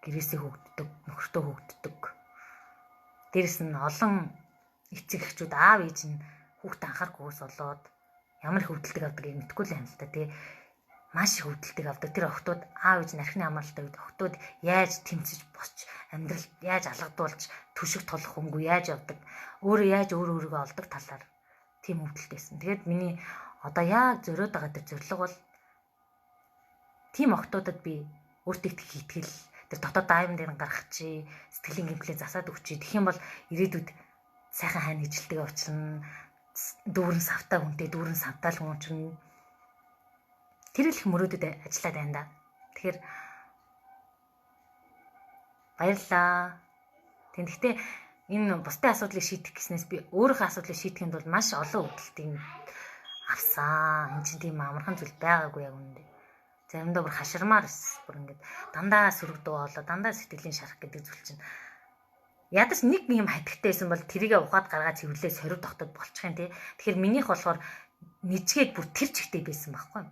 [SPEAKER 1] гэрээсээ хөгддөг, нөхөртөө хөгддөг. Дээрэс нь олон эцэг эхчүүд аав ээж нь хүүхдээ анхаарахгүйс болоод ямар их өвдөлтөг авдагыг мэдэхгүй л юм л та тий. Маш их өвдөлтөг авдаг. Тэр охтууд аав ээж нархны амралтай үед охтууд яаж тэмцэж босч амьдрал яаж алгадуулж түшиг толох хөнгөө яаж явдаг, өөрийгөө олдог талаар тийм өвдөлт байсан. Тэгээд миний одоо яг зөриөд байгаа тэр зорилго бол тийм охтуудад би өөртөө итгэл тэр дотоод даавн дээр гарах чи сэтгэлийн гэмтлээ засаад өгчий. Тэгэх юм бол ирээдүйд сайхан хайн ижилтэйгээ уучлна. Дүүрэн савтай хүнтэй дүүрэн савтай л уучрна. Тэр их мөрөөдөд ажиллаад байна да. Тэгэхээр баярлаа. Тэгэхдээ энэ бусдын асуудлыг шийдэх гэснээс би өөрийнхөө асуудлыг шийдэхэд бол маш олон өвдөлтийг авсан. Энд чинь тийм амархан зүйл байгаагүй яг үнэндээ. Заримдаа бүр хаширмаар эс. Бүр ингээд дандаа сөрөгдөө болоо, дандаа сэтгэлийн шарах гэдэг зүйл чинь ядаж нэг юм хатагтай байсан бол тэрийгэ ухаад гаргаад цэвэрлээ сорив тогтод болчих юм тий. Тэгэхээр минийх болохоор нэжгээд бүр тэр чигтэй байсан байхгүй.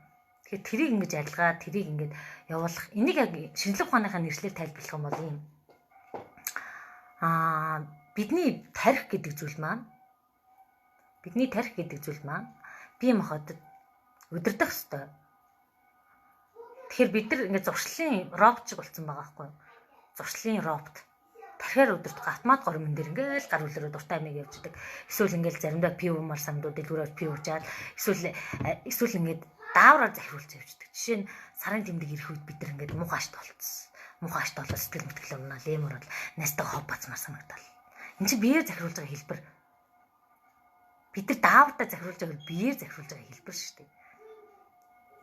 [SPEAKER 1] Тэгэхээр тэрийг ингэж арилгаад тэрийг ингэж явуулах. Энийг яг шинжлэх ухааныхаа нэршлээр тайлбарлах юм бол юм. Бидний тарих гэдэг зүйл маань бие махбодод өдөрдох ёстой. Тэгэхээр бид нар ингээд зуршлын робот шиг болсон байгаа байхгүй. Зуршлын робот. Тархиар өдөртөх автомат гормон дээр ингээл гар үлрээ дуртай амиг явждаг. Эсвэл ингээл заримдаа пивмар самдууд дэлгүүрээр пив уужаад эсвэл ингээд даавраар захируулж явждаг. Жишээ нь сарын тэмдэг ирэх үед бид нар ингээд муухашд болцсон. Муухашд болоод сэтгэл мэтгэл өмнө лемор бол настаа хов бацмаар санагдал. Энд чинь биеэр захируулж байгаа хэлбэр. Бид нар даавртаа захируулж байгаа биеэр захируулж байгаа хэлбэр шүү дээ.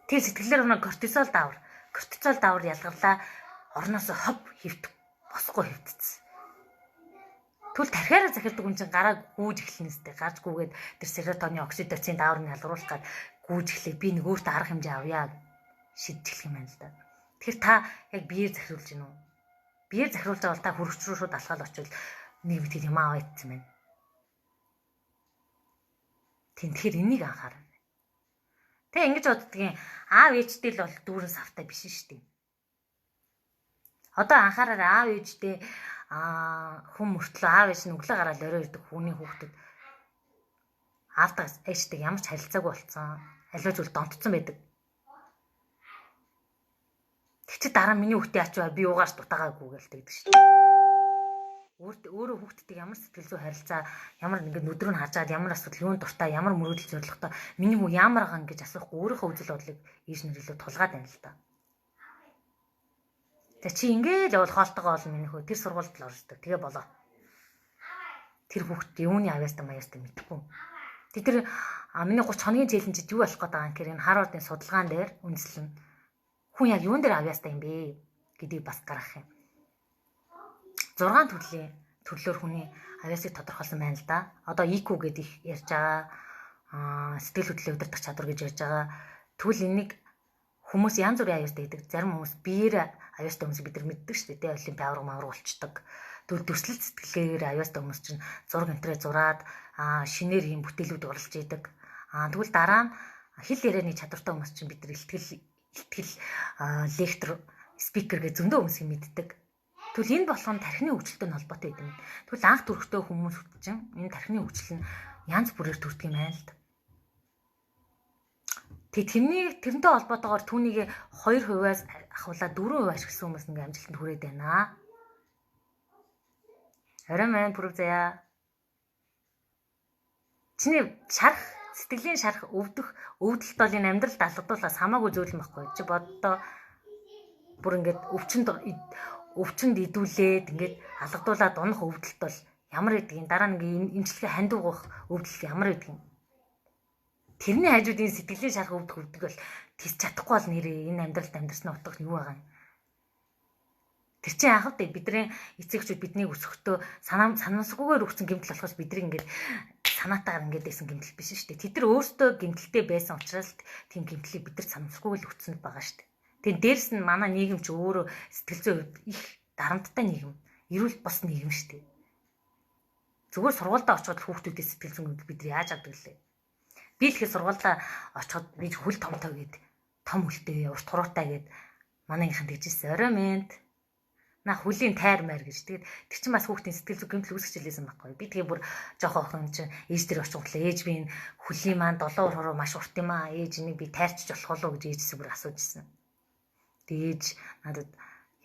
[SPEAKER 1] Тэгээ сэтгэлээр өнө кортизол даавар ялгарлаа орноос хов хөвт босхгүй хөвтцсэн. Түл тархиараа захирдаг хүн чинь гараа гүүж эхлэнэстэй гарч гүүгээд тэр серотонин окситоцин дааврыг ялгаруулах гад гүүж эхлэх би нэг өөртөө арга хэмжээ авъя шийдчихлэх юм байна л да. Тэгэхээр та яг биеэр захируулж гинүү. Биеэр захируулж байгаа бол та хөрөгч рүү шууд алхаад очивол нэг мэтгэл юм аваа ицсэн байна. Тэгэхээр энийг анхаарай. Тэг ингэж боддгийн аав ээжтэй л бол дүүрэн савтай биш шүү дээ. Одоо анхаараарай аав ээжтэй хүн мөртлөө аав ээж нь өглөө гараад орой ирдэг хүний хүүхдэд аавтаа ээжтэй ямар ч харилцаагүй болцсон. Аливаа зүйл донтцсон байдаг. Тэгчээ дараа миний хүүхдээ ачваа би уугаарч дутаагаагүй гэлтэй гэдэг шүү дээ. Өөрөө хүүхдтэй ямар сэтгэл зүй харилцаа ямар ингээд нүдрөө хажаад ямар асуудал юунд дуртай ямар мөрөөдөл зоригтой миний хүү ямар байгаа ингэж асуухгүй өөрийнхөө үзэл бодлыг ийш нэрлээ тулгаад байна л да. Тэг чи ингээд явал хоолтойгоо бол миний хүү тэр сургуульд л орждог. Тэгээ болоо. Тэр хүүхд юуны авьяастай маяастай мэдэхгүй. Тэр миний 30 хоногийн челленжид юу болох гээд байгаа юм гэхээр энэ Харвардын судалгаан дээр үндэслэн хүн яг юун дээр авьяастай юм бэ гэдгийг бас гаргах юм. 6 төрлөөр хүний iOS-ыг тодорхойлсон байна л да. Одоо EQ гэдэг ярьж байгаа. Сэтгэл хөдлөлийн удирдах чадвар гэж ярьж байгаа. Тэгвэл энийг хүмүүс янз бүрийн iOS-тэй гэдэг. Зарим хүмүүс биеэр iOS-тэй хүмүүс бид нар мэддэг шүү дээ. Олимпи авраг мавраг болчдөг. Тэгвэл төсөл сэтгэлгээгээр iOS-тэй хүмүүс чинь зураг энтрээ зураад шинээр ийм бүтээлүүд оруулж идэг. Тэгвэл дараа нь хэл ярианы чадвартай хүмүүс чинь бид нар ихтгэл лектор спикер гэж зөндөө хүмүүс юм мэддэг. Тэгвэл энэ болгоно тархины хөгжилтэй холбоотой гэдэг юм. Тэгвэл анх төрөхтэй хүмүүс чинь энэ тархины хөгжил нь янз бүрээр төрдөг юм байна л да. Тэрнтэй холбоотойгоор түүнийг 2%-аас ахуулаад 4% ашигласан хүмүүс ингээ амжилтанд хүрээд байна. Орой маань бүрэг заяа. Чиний шарах, сэтгэлийн шарах өвдөлт бол энэ амьдралд алгадуулаас хамаагүй зүйл юм баггүй. Чи боддоо бүр ингээд өвчнөд идүүлээд ингээд алгадуулаад унах өвдөлт бол ямар гэдгийг дараа нэг эмчилгээ хандуугах өвдөлт ямар гэдгийг. Тэрний хажууд энэ сэтгэлийн шарах өвдөх бол тийс чадахгүй бол нэрээ энэ амьдралд амьдрснаа утгах юу байгаа юм. Тэр чинь яах вэ? Бидний эцэгчүүд биднийг өсгөхдөө санамсгүйгээр өгсөн гэмтэл болохоос бидний ингээд санаатаагаар ингээд байсан гэмтэл биш шүү дээ. Тэд нар өөрсдөө гэмтэлтэй байсан учраас тийм гэмтлийг бид нар санамсгүйгээр өгсөн байгаа шүү дээ. Тэгээд дээрэс нь манай нийгэм ч өөрөө сэтгэл зүйн хувьд их дарамттай нийгэм, эрүүл бос нийгэм шүү дээ. Зүгээр сургуультай очиход хүүхдүүдийн сэтгэл зүйн хувьд бид нар яаж авдаг лээ? Би л их сургуультай очиход би хөл томтой гээд том хөлтэй урт хуруутай гээд манайхан тэгжсэн. Орой мэд на хүлийн тайр маяр гэж. Тэгээд тэр чинь бас хүүхдийн сэтгэл зүйн гэмтэл үүсгэж хэлсэн байхгүй. Би тэгээ бүр жоох охин чинь ээж дээр очихлаа. Ээж би энэ хүлийн маань 7 хуруу маш урт юм аа. Ээж энийг би тайрчиж болох уу гэж ээжээс бүр асуужсэн. Тэгээд ээж надад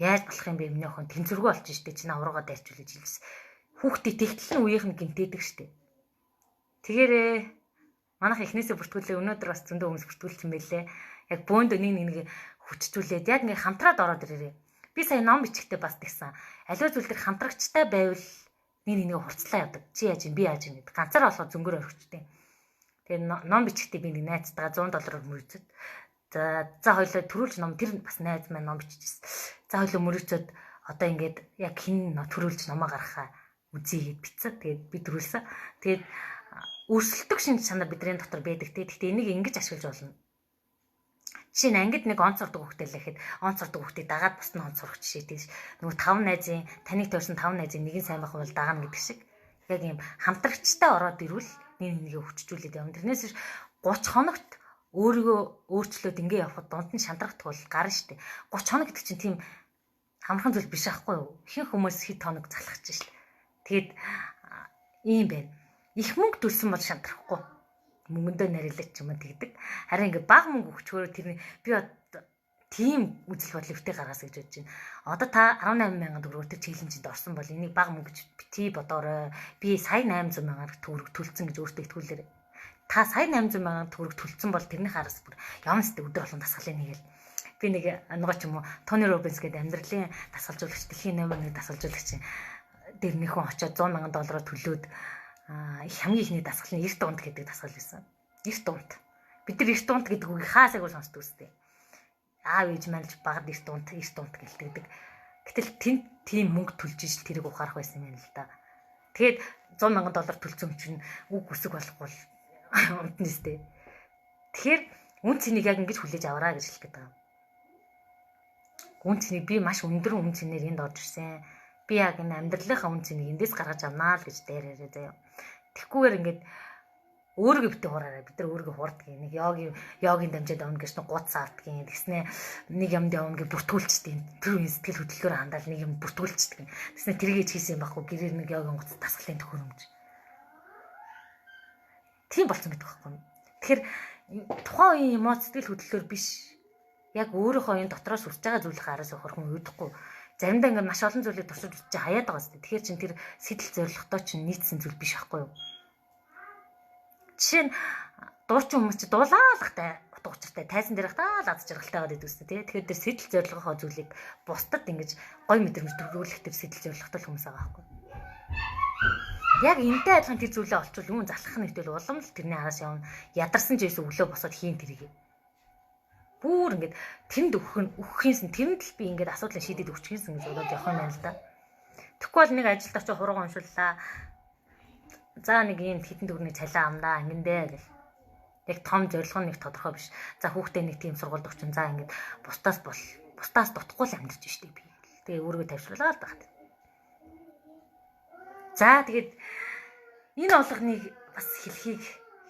[SPEAKER 1] яаж болох юм бэ миний охин тэнцвэргүй болж штэ чи навруугаа дайрчул гэж хэлсэн. Хүүхдийн тэгтэл нь үеийнх нь гэмтээдэг штэ. Тэгээрээ манайх эхнээсээ бүртгүүлээ өнөөдөр бас зөндөө хүмүүс бүртгүүлсэн байлээ. Яг бөөнд нэг хүчтүүлээд яг ингээ хамтраад ороод ирээрээ. Би сая ном бичихтэй бас тэгсэн. Аливаа зүйл төр хамтрагчтай байвал нэг хурцлаа явдаг. Чи яаж юм би яаж юм гэдэг. Ганцаар болохоо зөнгөөр орхичтэй. Тэгээ ном бичихтэй би нэг найзтайгаа $100 мөрөцөд. За хоёлоо төрүүлж ном тэр бас найз маань ном бичижсэн. За хоёлоо мөрөцөд одоо ингээд яг хин төрүүлж номоо гаргахаа үзье гэд бицээ. Тэгээд би төрүүлсэн. Тэгээд өрсөлдөх шинж чанар бидний дотор байдаг. Гэхдээ энийг ингэж ашиглаж болно. Жишээ нь ангид нэг онц сурдаг хүүхдээ л гэхэд онц сурдаг хүүхдээ дагаад бус нь онц сурах жишээ тийш. Нөгөө 5 найзын таныг тойрсон 5 найзын нэг нь сайн байх бол дагаана гэдэг шиг. Яг ийм хамтрагчтай ороод ирвэл нэгийг хүчжүүлээд явна. Тэрнээс 30 хоногт өөрийгөө өөрчлөөд ингэ явхад дунд нь шантрахт бол гарна штэ. 30 хоног гэдэг чинь тийм хамархан зүйл биш аахгүй юу? Ихэнх хүмүүс хэд хоног залхаж штэ. Тэгээд ийм байна. Их мөнгө төлсөн бол шантрахгүй. Мөнгөндөө нарилж ч юм уу тэгдэг. Харин ингээ бага мөнгө өгчөөр тэр би тийм үзэл бодлыг өвтэй гаргаас гэж бодож байна. Одоо та 18,000 төгрөгөөр тэр челленжинд орсон бол энийг бага мөнгө гэж бити бодоорой. Би сая 800,000 төгрөг төлсөн гэж өөртөө итгүүлээрэй. Та сая 800,000 төгрөг төлсөн бол тэрний хараас бүр явна сте өдөр болгон дасгалын хийгээл. Би нэг нөгөө ч юм уу Тони Робинс гэдэг амьдралын дасгалжуулагч, дэлхийн номер 1 дасгалжуулагч дээр нэг хүн очиод $100,000 төлөөд хамгийн ихний дасгал нь эрт унт гэдэг дасгал байсан. Эрт унт. Бид нар эрт унт гэдэг үгийг хаасайг сонсдог үстэй. Аав ээж маань л багад эрт унт гэлтэгдэг. Гэтэл тийм мөнгө төлж ижил тэрийг ухаарах байсан юм л да. Тэгээд $100,000 төлсөн чинь үг үсэг болохгүй унтна үстэй. Тэгэхээр үн цэнийг яг ингэж хүлээж аваараа гэж хэлэх гээд байгаа. Үн цэнийг би маш өндөр үн цэнээр энд орж ирсэн. Би яг энэ амьдралынхаа үн цэнийг эндээс гаргаж авнаа л гэж дээрээ заяа. Тэгхгүйгээр ингээд өөрийгөө битээ хураарай. Бид нар өөрийгөө хурдаг. Нэг йогийн дамжаад авна гэж гуц авдаг. Тэгснэ нэг юмд явна гэж бүртгүүлчихдээ. Тэр үе сэтгэл хөдлөлөөр хандаал нэг юм бүртгүүлчихдээ. Тэгснэ тэрийгэж хийсэн юм баггүй. Гэрээр нэг йогийн гуц тасгалын төхөөрөмж. Тийм болсон гэдэг байхгүй юм. Тэгэхээр тухайн үеийн эмоц сэтгэл хөдлөлөөр биш. Яг өөрийнхөө энэ дотроос үрж байгаа зүйлийг хараас авах хүн үүдхгүй. Заримдаа ингээд маш олон зүйлийг туршиж үзэж хаяад байгаа сте. Тэгэхээр чин тэр сэтэл зоригтой чинь нийцсэн зүйл биш байхгүй юу? Жишээ нь дуучин хүмүүс чи дуулаалахтай утга учиртай тайзан дээрх таа лаз жаргалтай байгаад идэв үстэй тий. Тэгэхээр тэр сэтэл зоригийнхоо зүйлийг бусдад ингэж гой мэдрэмж төрүүлэх тэр сэтэл зоригтой хүмүүс байгаа байхгүй юу? Яг энтэй адилхан тэр зүйлээ олчвол юун залхах нэгтэл улам л тэрний араас явна. Ядарсан жийс өглөө босоод хийн тэрийг. Бүр ингээд тэнд өгөхийнсэн тэрэнд л би ингээд асуудлаа шийдээд өгчихсэн гэж бодоод явах юм байна л да. Тэгэхгүй бол нэг ажилд очиж хурууг уншууллаа. За нэг ийм хитэн төгрөний цалин амнаа ингэндээ гэл. Яг том зорилго нэг тодорхой биш. За хүүхдээ нэг тийм сургуульд очин. За ингээд бусдаас дутхгүй л амьдарч штеп би. Тэгээ өөрийгөө тавьшруулаа л багт. За тэгээд энэ болгоныг бас хэлхийг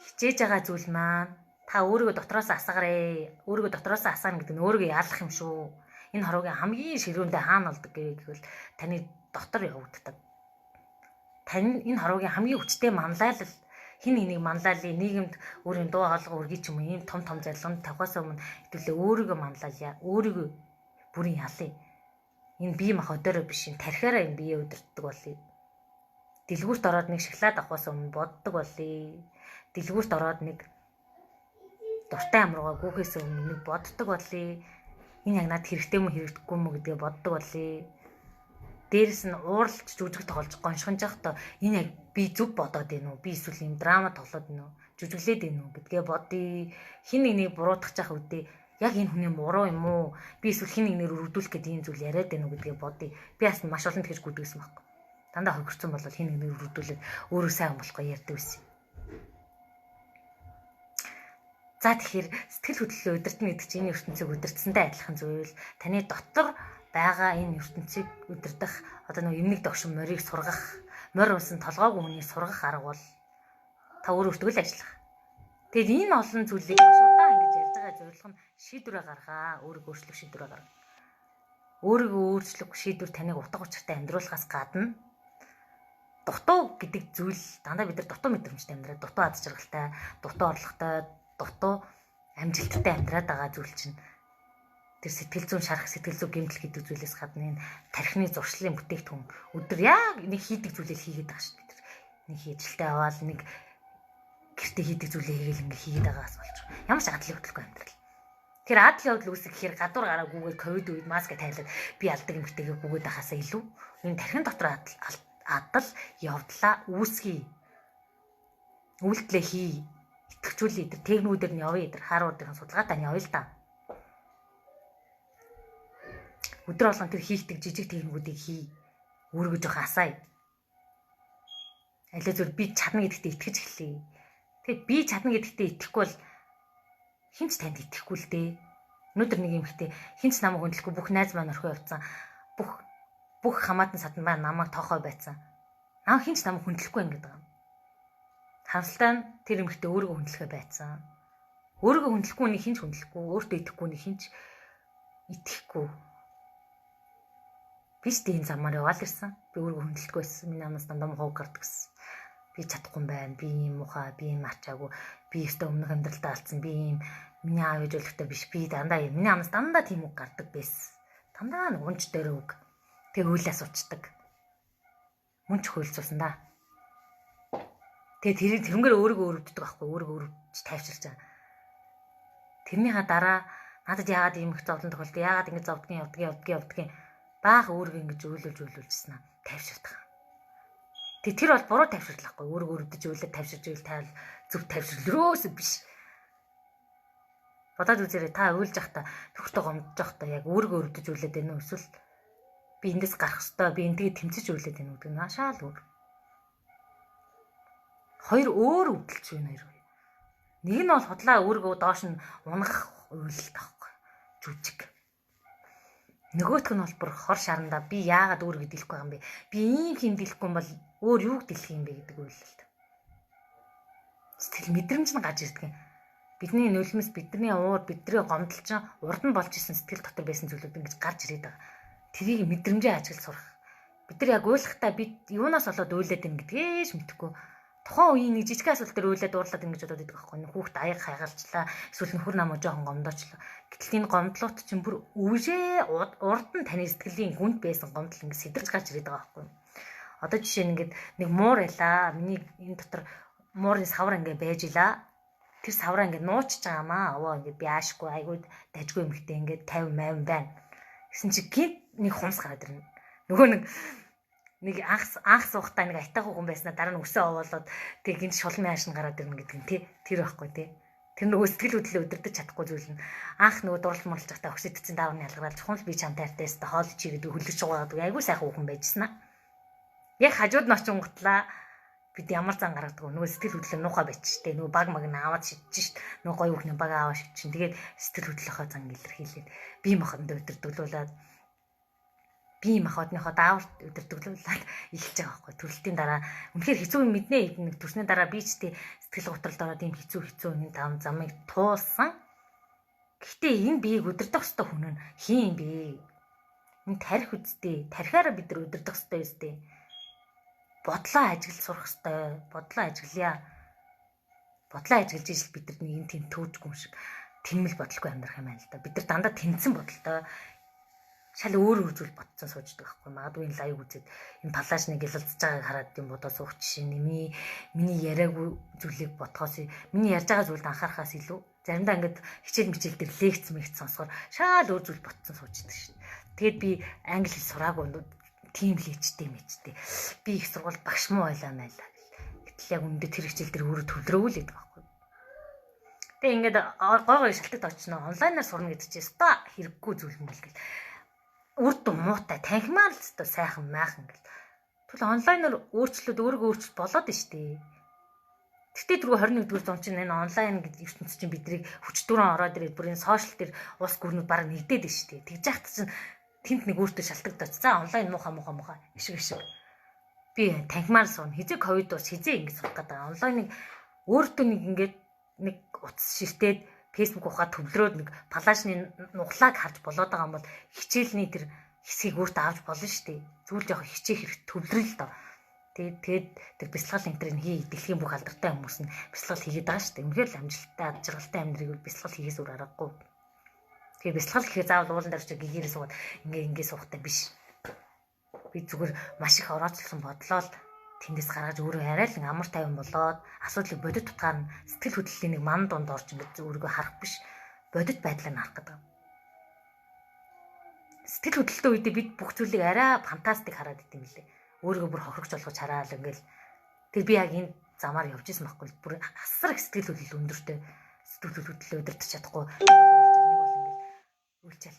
[SPEAKER 1] хичээж байгаа зүйл маань та өөрийгөө дотроос асгараа. Өөрийгөө дотроос асгана гэдэг нь өөрийгөө яалах юм шүү. Энэ хорвогийн хамгийн ширүүндээ хаана болдог гэвэл таны дотор явагддаг. Тань энэ хорвогийн хамгийн хүчтэй манлайлал хин энийг манлайлын нийгэмд өөрийн дуу хоолой үргий ч юм уу ийм том зорилгонд тавхаас өмнө хэвлээ өөрийгөө манлайлъя. Өөрийгөө бүрийн ялъя. Энэ бие махбодороо биш, тархиараа энэ бие өдөртдөг болъё. Дэлгүүрт ороод нэг шоколад авахаас өмнө боддог болъё. Дэлгүүрт ороод нэг дуртай амруугаа гүөхээс өмнө нэг боддог болъё. Энэ яг надад хэрэгтэй мө хэрэгтэхгүй мө гэдгээ боддог болъё. Дээрэс нь ууралж жүжиг тоглож гоншхонж явахдаа энэ яг би зүг бодоод байна уу? Би эсвэл юм драма тоглоод байна уу? Жүжиглээд байна уу гэдгээ бодъё. Хин нэгнийг буруутгах жах үедээ яг энэ хүний муруу юм уу? Би эсвэл хин нэгнээр өргөдүүлэх гэдэг ийм зүйл яриад байна уу гэдгээ бодъё. Би бас маш олон тэгж гүдгэсэн байхгүй. Дандаа хохирцсон бол хин нэгнээр өргөдүүлээд өөрөө сайн болохгүй ярьдаг байсан. За тэгэхээр сэтгэл хөдлөлөө удирдна гэдэг чинь энэ ертөнцийг удирдсантай адилхан зүйл. Таны дотор байгаа энэ ертөнцийг удирдах одоо нэг эмнэг догшин морийг сургах, морь унсан толгойг өмнө сургах арга бол та өөрөө өртгөл ажиллах. Тэгэд энэ олон зүйлийг маш удаан ингэж ярьж байгаа зорилго нь шийдвэрээ гаргаа, өөрийгөө өөрчлөх шийдвэрээ гаргаа. Өөрийгөө өөрчлөх шийдвэр таныг утга учиртай амьдруулахаас гадна дутуу гэдэг зүйл дандаа бид нар дутуу мэдрэмжтэй амьдраад, дутуу аз жаргалтай, дутуу орлоготой, дутуу амжилттай амьдраад байгаа зүйл чинь тэр сэтгэл зүйн шарах, сэтгэл зүй гэмтэл гэдэг зүйлээс гадна энэ тархины зуршлын бүтээгдэхүүн өдөр яг нэг хийдэг зүйлээ хийгээд байгаа шүү дээ. Нэг хийжилтэй аваад нэг гэртээ хийдэг зүйлээ хийгээл ингэ хийгээд байгаас болж ямар ч адлын хөдөлгөөн амьдрал. Тэр адал явдал үүсэх гэхээр гадуур гараа гүгээд ковид үед маск тайлаад би алдаг эмэгтэйгээ гүгээд байхаасаа илүү энэ тархин дотор адал явдлаа үүсгэе. Үйлдэлээ хий. Итгэжүүлээ тэр техникүүдээр нь явъя. Тэр хааруудын судалгаатай нь явъя л да. Өдөр болгон тэр хийхдэг жижиг техникүүдийг хий. Өөрийгөө жоох асаая. Алей зүгээр би чадна гэдэгтээ итгэж эхлэе. Тэгээд би чадна гэдэгтээ итгэхгүй бол хинч танд итгэхгүй л дээ. Өнөөдөр нэг эмэгтэй хинч намайг хөндлөхгүй бүх найз маань орхио явцсан. Бүх хамаатан садан маань намайг тоохоо байцсан. Хинч намайг хөндлөхгүй ингэж байгаа. Хавсалтай нь тэр эмэгтэй өөрийгөө хөндлөхөө байцсан. Өөрийгөө хөндлөхгүй нэг хинч хөндлөхгүй, өөртөө итгэхгүй нэг хинч итгэхгүй. Би ч тийм замаар яваал ирсэн. Би өөрийгөө хөндлөхгүй байсан. Миний амнаас дандаа мохоо гардаг гэсэн. Би чадахгүй юм байна. Би ийм мухаа, би ийм арчаагүй. Би өстө өмнөх амьдралдаа алдсан. Би ийм миний аав ээж өлегтэй биш. Би дандаа миний амнаас дандаа тийм үг гардаг байсан. Дандаа нэг унж дээр үг. Тэг үйлээс учдаг. Мөн ч хөөлцүүлсэн да. Тэгээ тэрнгээр өөрийгөө өрөвддөг байхгүй. Өөрийгөө өрөвдөж тайвширч байгаа. Тэрнийхаа дараа надад яагаад ийм их зовлон тохиолдсон? Яагаад ингэ явдгийн баах өөрийгөө ингэж өөлүүлжсэн аа тайвширдаг. Тэр бол буруу тайвширлахгүй. Өөрийгөө өрөвдөж өөлөө тайвширж ивэл та зөв тайвширлөөс биш. Бодоод үзээрэй та уйлж явахдаа төгтөө гомдож явахдаа яг өөрийгөө өрөвдөж өөлөөд байна уу? Эсвэл би эндээс гарах ёстой. Би эндгээ тэмцэж өөлөөд байна уу гэдэг нь ашаал өөр. Хоёр өөр өвдөлч байна хоёр. Нэг нь бол хотлаа өөрийгөө доош нь унгах уйлалт таахгүй. Жүжиг. Нөгөөх нь бол бүр хор шарандаа би яагаад өөрийгөө дэлэхгүй байгаа юм бэ? Би ийм хин дэлэхгүй юм бол өөр юуг дэлэх юм бэ гэдэг уйлалт. Сэтгэл мэдрэмж нь гарч ирдэг юм. Бидний нулимс, бидний уур, бидний гомдол чинь урд нь болж исэн сэтгэл дотор байсан зүйлүүд ингэж гарч ирээд байгаа. Тэрийг мэдрэмжээ ажиглаж сурах. Бид нар яг уйлахтаа би юунаас болоод уйлаад байна гэдгээ ч мэдэхгүй. Тухайн үеийн нэг жижиг асуулт дээр уйлаад уурлаад ингэж бодоод байдаг байхгүй. Хүүхд аяг хайгалчлаа, эсвэл нөхөр намаа жоохон гомдоочлаа. Гэтэл энэ гомдлууд чинь бүр өвжээ урд нь таны сэтгэлийн гүнд байсан гомдол ингэ сэтэрч гарч ирээд байгаа байхгүй. Одоо жишээ нь ингээд нэг муур ялаа. Миний энэ дотор муурын савар ингэ байж илаа. Тэр савраа ингэ нуучж байгаамаа. Овоо ингэ би аашгүй айгүй дажгүй эмхтэй ингэ 50 80 байна. Гэсэн чи гинт нэг хумс гараад ирнэ. Нөгөө нэг анх суухтаа нэг айтаагүй хүн байснаа дараа нь өсөө овоолоод тэг гинт шулмын хаашин гараад ирнэ гэдэг нь тэр байхгүй тий. Тэр нөгөө сэтгэл хөдлөлөө өдөрдөж чадахгүй зүйл нь анх нөгөө дурлал мөрлж байхдаа өгсөдцэн даавны ялгараалж хүн би чамтай хайртайс та хоол чи гэдэг хөлөж байгаа гэдэг айгүй сайхан хүн байжснаа. Яг хажууд нь очин гутлаа бид ямар зан гаргадаг вэ? Нөгөө сэтгэл хөдлөл нуухай байчих штэ. Нөгөө баг маг наваад шидэж штт. Нөгөө гоё хүүхний баг аваа шидчихин. Тэгээд сэтгэл хөдлөлийнхөө зан илэрхийлээд бие махбодоо өдөртөглүүлээд бие махбодныхоо даавар өдөртөглүүлээд эхэлж байгаа байхгүй. Төрөлтийн дараа үнэхээр хэцүү юм мэднэ. Нэг төрсний дараа би ч тий сэтгэл готролд ороод ийм хэцүү нэг там замыг туулсан. Гэхдээ энэ биеийг өдөртөх ёстой хүн нь хин бэ? Энэ тарих үсттэй. Тарихаараа бид нар өдөртөх ёстой үстэй. Бодлоо ажиглаж сурах ёстой. Бодлоо ажиглая. Бодлоо ажиглаж ижил бид нар нэг тийм төвжгүй шиг тэмэл бодлохгүй амьдрах юм байна л да. Бид нар дандаа тэнцэн бодолтой шал өөр зүйл бодцоо сууждаг байхгүй. Магадгүй энэ лайв үзээд энэ палаш нэг гялалцж байгааг хараад юм бодоо суух жишээ миний яриаггүй зүйлийг бодхоос миний ярьж байгаа зүйлд анхаарахаас илүү заримдаа ингээд хичээл мичээл дээр лекц мэгц сонсохоор шал өөр зүйл бодцоо сууждаг шин. Тэгээд би англи хэл сураагүй тийм лээчтэй мэжтэй. Би их сургууль багш муу байлаа маяла. Гэтэл яг өмнөд тэр хичээл дээр өөрөө төвлөрөөл гэдэг байхгүй. Тэгээ ингээд гой шалтгаалт очно. Онлайнаар сурна гэдэг чинь өстой хэрэггүй зүйл юм бол гэл. Үрд муутай танхимаар л өстой сайхан майхан гэл. Тэгвэл онлайнаар өөрчлөлт өөрийгөө өөрчилж болоод нь штэ. Тэгтээ түрүү 21-р зуун чинь энэ онлайн гэдэг ертөнцийн чинь бидний хүчтүрэн ороод ирээд бүр энэ сошиал дээр ус гүрнүүд бараг нэгдээд нь штэ. Тэгж яхад чинь тэнд нэг өөртөө шалтгаалт. За онлайн муухай ишиг. Би танхимаар суун. Хизээ ковид ус хизээ ингэ сурах гэдэг. Онлайныг өөртөө нэг ингээд нэг утас ширтээд фэйсбુક ухаад төвлөрөөд нэг палашны нухлааг харж болоод байгаа юм бол хичээлний тэр хэсгийг өөртөө авч болно шүү дээ. Зүгээр жоох хичээх хэрэг төвлөрөл л доо. Тэгээд тэр бясалгал энтрийг хий дэлхийн бүх алдартай хүмүүс нь бясалгал хийгээд байгаа шүү дээ. Үнэхээр л амжилттай ад жаргалтай амьдрыг бясалгал хийхээс өөр аргагүй. Тэгээ бясалгал хийхээ заавал уулан дээр ч гэгээрээ суугаад ингээ суухтай биш. Би зүгээр маш их орооцолсон бодлоо л тэндээс гаргаж өөрөө арай л амар тайван болоод асуудлыг бодит утгаар нь сэтгэл хөдлөлийн нэг ман дунд орж ингээд өөрийгөө харах биш бодит байдлаар харах гэдэг. Сэтгэл хөдлөлтөө үедээ бид бүх зүйлийг арай фантастик хараад идэм билээ. Өөрийгөө бүр хохирогч болгож хараал ингээл. Тэг би яг энэ замаар явж исэн байхгүй бүр асар их сэтгэл хөдлөл өндөртэй. Сэтгэл хөдлөлөө өдөртөж чадахгүй.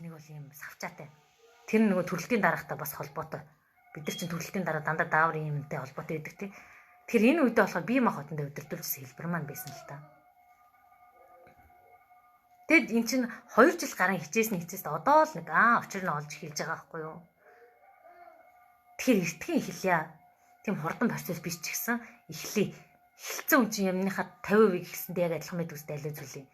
[SPEAKER 1] Нэг бол юм савчаатай. Тэр нөгөө төрөлтийн дараахтай бас холбоотой. Бид нар чинь төрөлтийн дараа дандаа даавар юмтай холбоотой байдаг тий. Тэгэхээр энэ үедээ болохоор бие махбодондоо өдөртүүлсэн хэлбэр маань байсан л та. Тэгэд эн чинь 2 жил гарын хичээст одоо л нэг учир нь олж эхэлж байгаа байхгүй юу. Тэгэхээр эртхэн эхэлье. Тийм хурдан процесс биш ч гэсэн эхлэе. Эхэлсэн үн чинь юмныхаа 50% гэхсэндээ яг адилхан байдаг үстэй аль зүйлээ.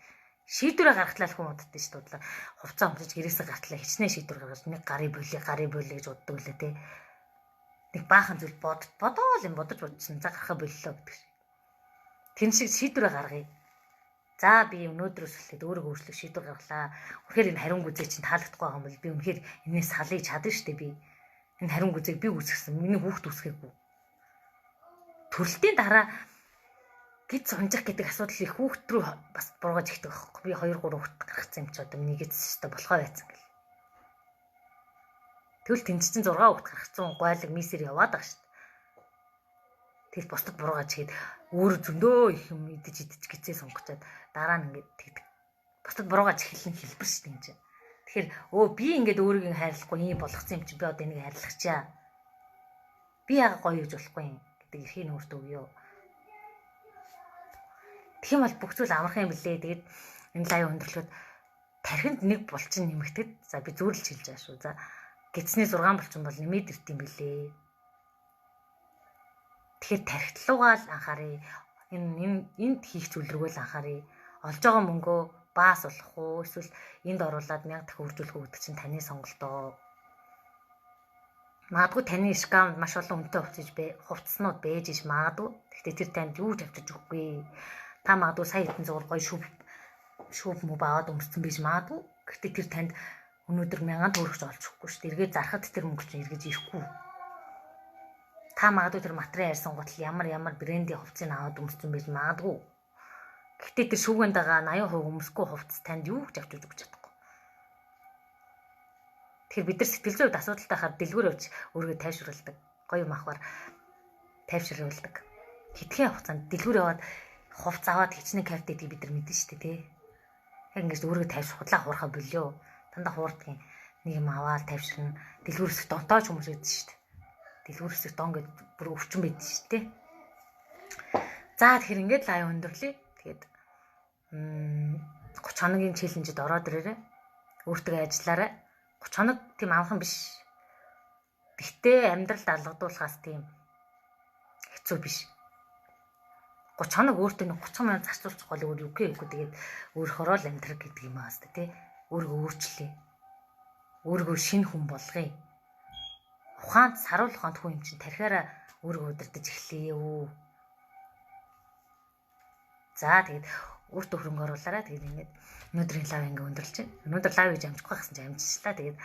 [SPEAKER 1] Шийдвэрээ гаргатлаа хүн удаад тийш дудлаа. Хувцас өмсөж гэрээсээ гартлаа хичнээн шийдвэр гаргаж нэг гарыг болиё гэж уддаг үлээ тий. Нэг баахан зүйл бодоод юм бодож бодсон. За гарахаа боллоо гэдэг шиг. Тэн шиг шийдвэрээ гаргая. За би өнөөдрөөс эхлээд өөрийгөө өөрчлөх шийдвэр гаргалаа. Үнэхээр энэ хариун гүзээ чинь таалагдахгүй байгаа юм бол би үнэхээр энэс салыг чадна штэ би. Энэ хариун гүзээг би үүсгэсэн. Миний хүүхд үүсгээгүй. Төрөлтийн дараа гид сонжих гэдэг асуудал их хүүхд рүү бас бургаж ихдэг байхгүй. Би 2 3 хүүхд гаргацсан юм чи одоо нэгээс штэ болохоо байцсан гэл. Тэгвэл тэнд чинь 6 хүүхд гаргацсан гойлог мисэр яваад байгаа штэ. Тэгэл бусдад бургаж ихэд өөр зөндөө их юм идэж гизээ сонгочоод дараа нь ингээд тэгдэг. Бусдад бургаж эхэлнэ хэлбэр штэ юм чи. Тэгэхээр би ингээд өөрийгөө хайрлахгүй юм болгоцсон юм чи би одоо энийг хайрлахчаа. Би яга гоё гэж болохгүй юм гэдэг эрхийг өөртөө өгөө. Тэгэх юм бол бүх зүйл амархан юм блэ. Тэгээд энэ лайв өндөрлөхөд тархинд нэг булчин нэмэгдэхэд за би зөөрлж хэлж байгаа шүү. За гидсний 6 булчин бол нэмээд ирт юм блэ. Тэгэхээр тархитлуугаа л анхаарыг. Энд хийх зүйл рүүгээ л анхаарыг. Олж байгаа мөнгөө баас болох уу? Эсвэл энд оруулаад 1000 дахин үржүүлэх үү гэдэг чинь таны сонголтоо. Магадгүй таны скам маш олон үнэтэй хувцснууд байж иш магадгүй. Гэхдээ тэр танд юу ч авчиж өгөхгүй. Та магадгүй сая хэдэн зур гоё шүүв мөв аваад өмөрцөн биш магадгүй. Гэхдээ тэр танд өнөөдөр 1000 төгрөгч олж өгөхгүй шүү дээ. Эргээд зарахад тэр мөнгө чинь эргэж ирэхгүй. Та магадгүй тэр материал ярьсан гутал ямар брендийн хувцсыг аваад өмөрцөн байж магадгүй. Гэхдээ тэр шүүгэнд байгаа 80% өмсөхгүй хувцас танд юу ч авч өгч чадахгүй. Тэгэхээр бид нар сэтгэл зүйн хувьд асуудалтай хаад дэлгүүр авч өөрийгөө тайвшруулдаг. Гоё юм ахвар тайвшруулдаг. Хитгэн хугацаанд дэлгүүр яваад хувц аваад хичнээн кайф гэдгийг бид нар мэднэ шүү дээ тий. Яг ингэж өөрийгөө тайвшруулах хуурхаа болио. Дандаа хуурдаг нэг юм аваад тайвширна. Дэлгүүрээс донтоож хүмүүс өгдөн шүү дээ. дэлгүүрсэх дон гэд бүр өвчин байдаг шүү дээ. За тэгэхээр ингээд лайв өндөрлөе. Тэгээд 30 хоногийн челленжид ороод ирээрэй. Өөртөө ажиллаарай. 30 хоног тийм амхан биш. Гэхдээ амьдралд алгадуулахаас тийм хэцүү биш. 30 хоног өөртөө 30 минут зарцуулчих бол өөр юу гэхгүй. Тэгээд өөрөөрөө л амьдрах гэдэг юм аа хэвээр тий. Өөрийгөө өөрчлөе. Өөрийгөө шинэ хүн болгоё. Ухаанд саруул ухаанд хүн юм чинь тархиараа өөрийгөө удирдах эхлэе юу. За тэгээд өөртөө хөрөнгө оруулаарай. Тэгээд ингээд өнөөдрийн лайв ингээ өндөрлж байна. Өнөөдөр лайв хийж амжихгүй байхсан чинь амжчихлаа. Тэгээд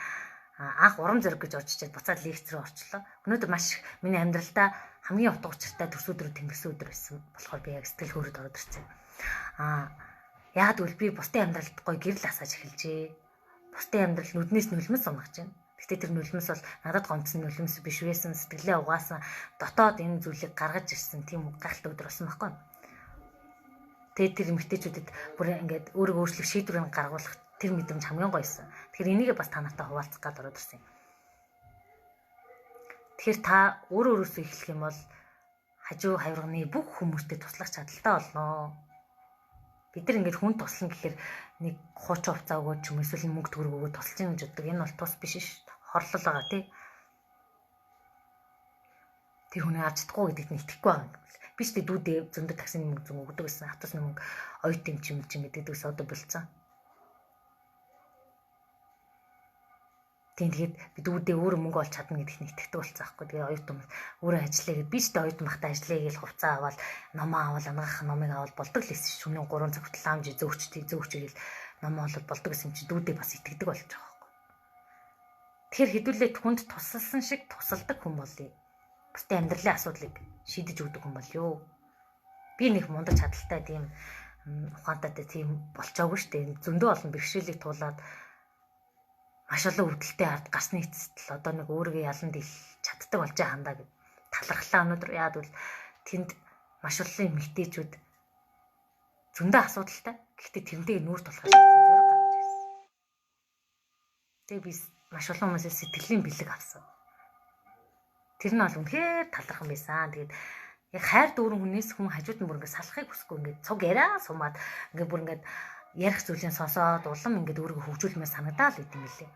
[SPEAKER 1] анх урам зориг гэж очичээд буцаад лекц рүү орчлоо. Өнөөдөр маш их миний амьдралдаа хамгийн утга учиртай төсөөд рүү тэнгэрсэн өдөр байсан болохоор би яг сэтгэл хөөрөд ороод ирсэн. Яагаад гэвэл би бусдын амьдралд гоё гэрэл асааж эхэлжээ. Бусдын амьдрал нүднээс нүлмэс унгаж байна. Гэтэ тэр нүлмэс бол надад гомдсон нүлмэс биш байсан. Сэтгэлээ угаасан дотоод энэ зүйлийг гаргаж ирсэн тийм гайхалтай өдөр болсон байхгүй. Тэгээд тэр эмэгтэйчүүдэд бүр ингээд өөрийгөө өөрчлөх шийдвэрийг гаргуулах тэр мэдрэмж хамгийн гоёсэн. Тэгэхээр энийгээ бас та нартай хуваалцах гад ороод ирсэн юм. Тэгэхээр та өөрөөсөө эхлэх юм бол хажуу хавирганы бүх хүмүүстэй туслах чадaltaй болно. Бид нар ингээд хүн туслана гэхээр нэг хуучин хувцас өгөөд ч юм эсвэл мөнгө төгрөг өгөөд тусалж юм гэж боддог. Энэ бол тус биш шүү дээ. Хорлол байгаа тий. Тэр хүний авч чадахгүй гэдэгт нь итгэхгүй байгаа юм. Би ч дүүдээ зөндөр таксины мөнгө зүг өгдөг гэсэн. Автобусны мөнгө оюут юм чимж гэдэг дэс одоо болцсон. Тэгээд би дүүдээ өөрөө мөнгө олж чадна гэдэгт нь итгэдэг болцсон аахгүй. Тэгээ оюут юм өөрөө ажиллая гэд би ч оюут махта ажиллая гэж хувцас аваад номоо аваад ангах номыг аваад болдог л байсан. Шөнийн 3 цаг хүртэл амж зөөгч гээл номоо олоод болдог гэсэн чи дүүдээ бас итгэдэг болж байгаа байхгүй. Тэгэхээр хэдүүлээ хүнд тусалсан шиг тусалдаг хүн болъё. Бусдын амьдралын асуудлыг шийдэж өгдөг хүн болъё. Би нэг мундаг чадaltaй тийм ухаантай тийм болчоогүй шүү дээ. Зөндөө олон бэрхшээлийг туулаад маш олон өвдөлтөй ард гарсны эцэст одоо нэг өөрийгөө ялан дийлж чаддаг болж байгаа хандаа гэд талархлаа өнөөдөр. Яад бол тэнд маш олон эмэгтэйчүүд зөндөө асуудалтай. Гэхдээ тэрнтэйг нүүр тулахаар зориг гаргаж ирсэн. Тэгээ би маш олон хүмүүсээс сэтгэлийн бэлэг авсан. Тэр нь бол үнэхээр талархан байсан. Тэгээд яг хайр дүүрэн хүнээс хүн хажууд нь бүр ингээд салахыг хүсэхгүй ингээд цуг яриа сумаад ингээд бүр ингээд ярих зүйлээ сонсоод улам ингээд өөрийгөө хөгжүүлмээр санагдаа л идэм билээ.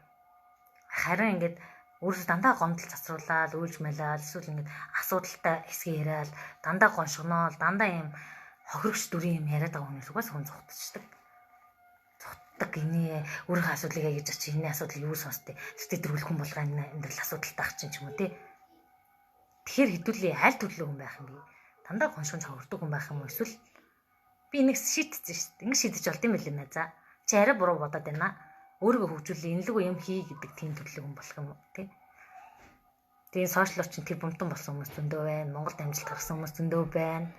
[SPEAKER 1] Харин ингээд өөрөөс дандаа гомдол цацруулаад үйлж малаад эсвэл ингээд асуудалтай хэсгээ яриад дандаа гоншгоноол дандаа юм хохирогч дүрийн юм яриад байгаа хүнээс угаас хүн зүгтчихдэг. Зүгтдэг гинэ өөрийнхөө асуудлыг яаж чи энэ асуудал юу сонсдээ. Тэгтээ дөрвөл хүн болгоо энэ амьдрал асуудалтай ах чинь ч юм уу тий. Тэгэхээр хэдүүлээ аль төрлөө хүн байх юм бэ? Дандаа гоншгон цогөрдөг хүн байх юм уу эсвэл би энийг шийдчихсэн шүү дээ. Ингэ шийдэж болд юм билээ нэ. За. Чи арай буруу бодоод байна. Өөрийгөө хөгжүүлээ, энэлгүй юм хий гэдэг тийм төрлөг юм болох юм уу, тий? Тэгээ сошиалч чинь тэр бомтон болсон хүмүүс зөндөө байна. Монголд амжилт гаргасан хүмүүс зөндөө байна.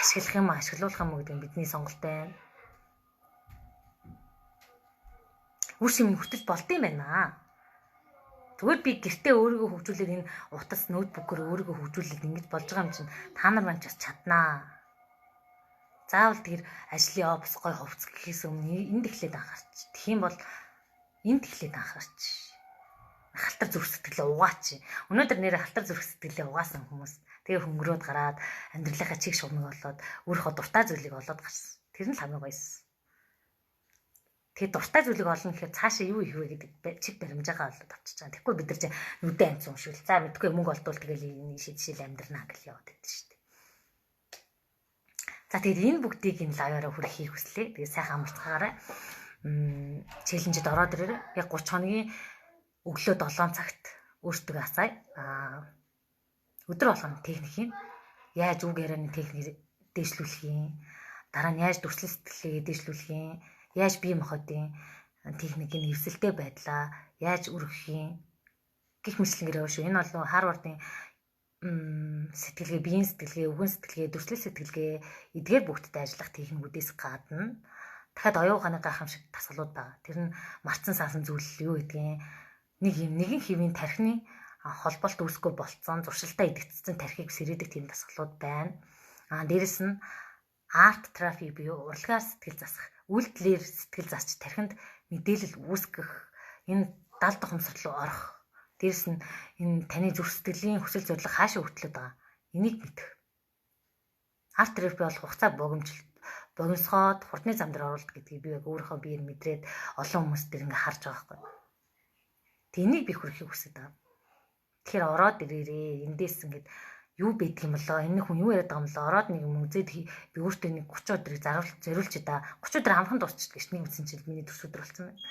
[SPEAKER 1] Ашиглах юм, ашиглуулах юм гэдэг нь бидний сонголт байна. Үс юм хүртэл болд юм байна. Тэгвэл би гэртээ өөрийгөө хөгжүүлээд энэ утас ноутбукээр өөрийгөө хөгжүүлээд ингэж болж байгаа юм чинь та нар маань ч бас чаднаа. Заавал тэр ажлын офис гой хувцас гэхээс өмнө энд эхлээд анхаарч. Тэгэх юм бол энд эхлээд анхаарч. Халтар зүрх сэтгэлээ угаач. Өнөөдөр нэрээ халтар зүрх сэтгэлээ угаасан хүмүүс тэгээ хөнгөрөөд гараад амьдралынхаа чиг шугнаг болоод өөрийнхөө дуртай зүйлийг олоод гарсан. Тэр нь л хамгийн гоёсэн. Тэгээ дуртай зүйлийг олно гэхээр цаашаа юу хийх вэ гэдэг чиг баримжаагаа олоод авчиж байгаа. Тэгэхгүй бид нар чинь нүдэн амц уншвал за мэдгүй мөнгө олдвол тэгэл энэ шийдшил амьдрнаа гэж яваад байдаг шүү дээ. За тэгээд энэ бүгдийг энэ лайваараа хүрэхийг хүслээ. Тэгээд сайхан амарцгаарай. Челленжид ороод ирээрэй. Яг 30 хоногийн өглөө 7 цагт өөртөө асаая. Өдөр болгоно техникийг яаж үг ярианы техникийг дээшлүүлэх юм. Дараа нь яаж дүрслэл сэтгэлгээ дээшлүүлэх юм. Яаж бие махбодын техникийн эвсэлтэй байдлаа яаж өргөх юм гэх мэтлэнгээр шүү. Энэ бол Харвардын сэтгэлгээ, биеийн сэтгэлгээ, өвгөн сэтгэлгээ, дүрслэл сэтгэлгээ эдгээр бүгдтэй ажиллах техникүүдээс гадна дахиад оюун ухааны гайхамшиг тасгалууд байгаа. Тэр нь марцсан саасан зүйл юу гэдгийг нэгэн хэвийн тархины холболт үүсэхгүй болцсон, зуршилтаа идэгдсэн тархийг сэрээдэг тийм дасгалууд байна. Дээрэс нь арт трафик буюу урлагаар сэтгэл засах, үйлдэлээр сэтгэл засч тархинд мэдээлэл үүсгэх, энэ далд ухамсар руу орох Дээрэс нь энэ таны зүрх сэтгэлийн хүсэл зорилго хаашаа хүртлээд байгаа. Энийг мэдэх. Арт терапи бол хугацаа богиносгоод хурдны зам дээр оруулах гэдгийг би яг өөрийнхөө биеэр мэдрээд олон хүмүүс дээр ингээ харж байгаа байхгүй. Тэнийг би хүрхийг хүсэж байгаа. Тэгэхээр ороод ирээрээ эндээс ингээд юу байдаг юм болоо, энэ хүн юу яриад байгаа юм болоо, ороод нэг юм үзээд би өөртөө нэг 30 өдрийг зориулж да. 30 өдөр амхан дуусчих гэж нэг үзсэн чинь миний төс өдөр болсон байна.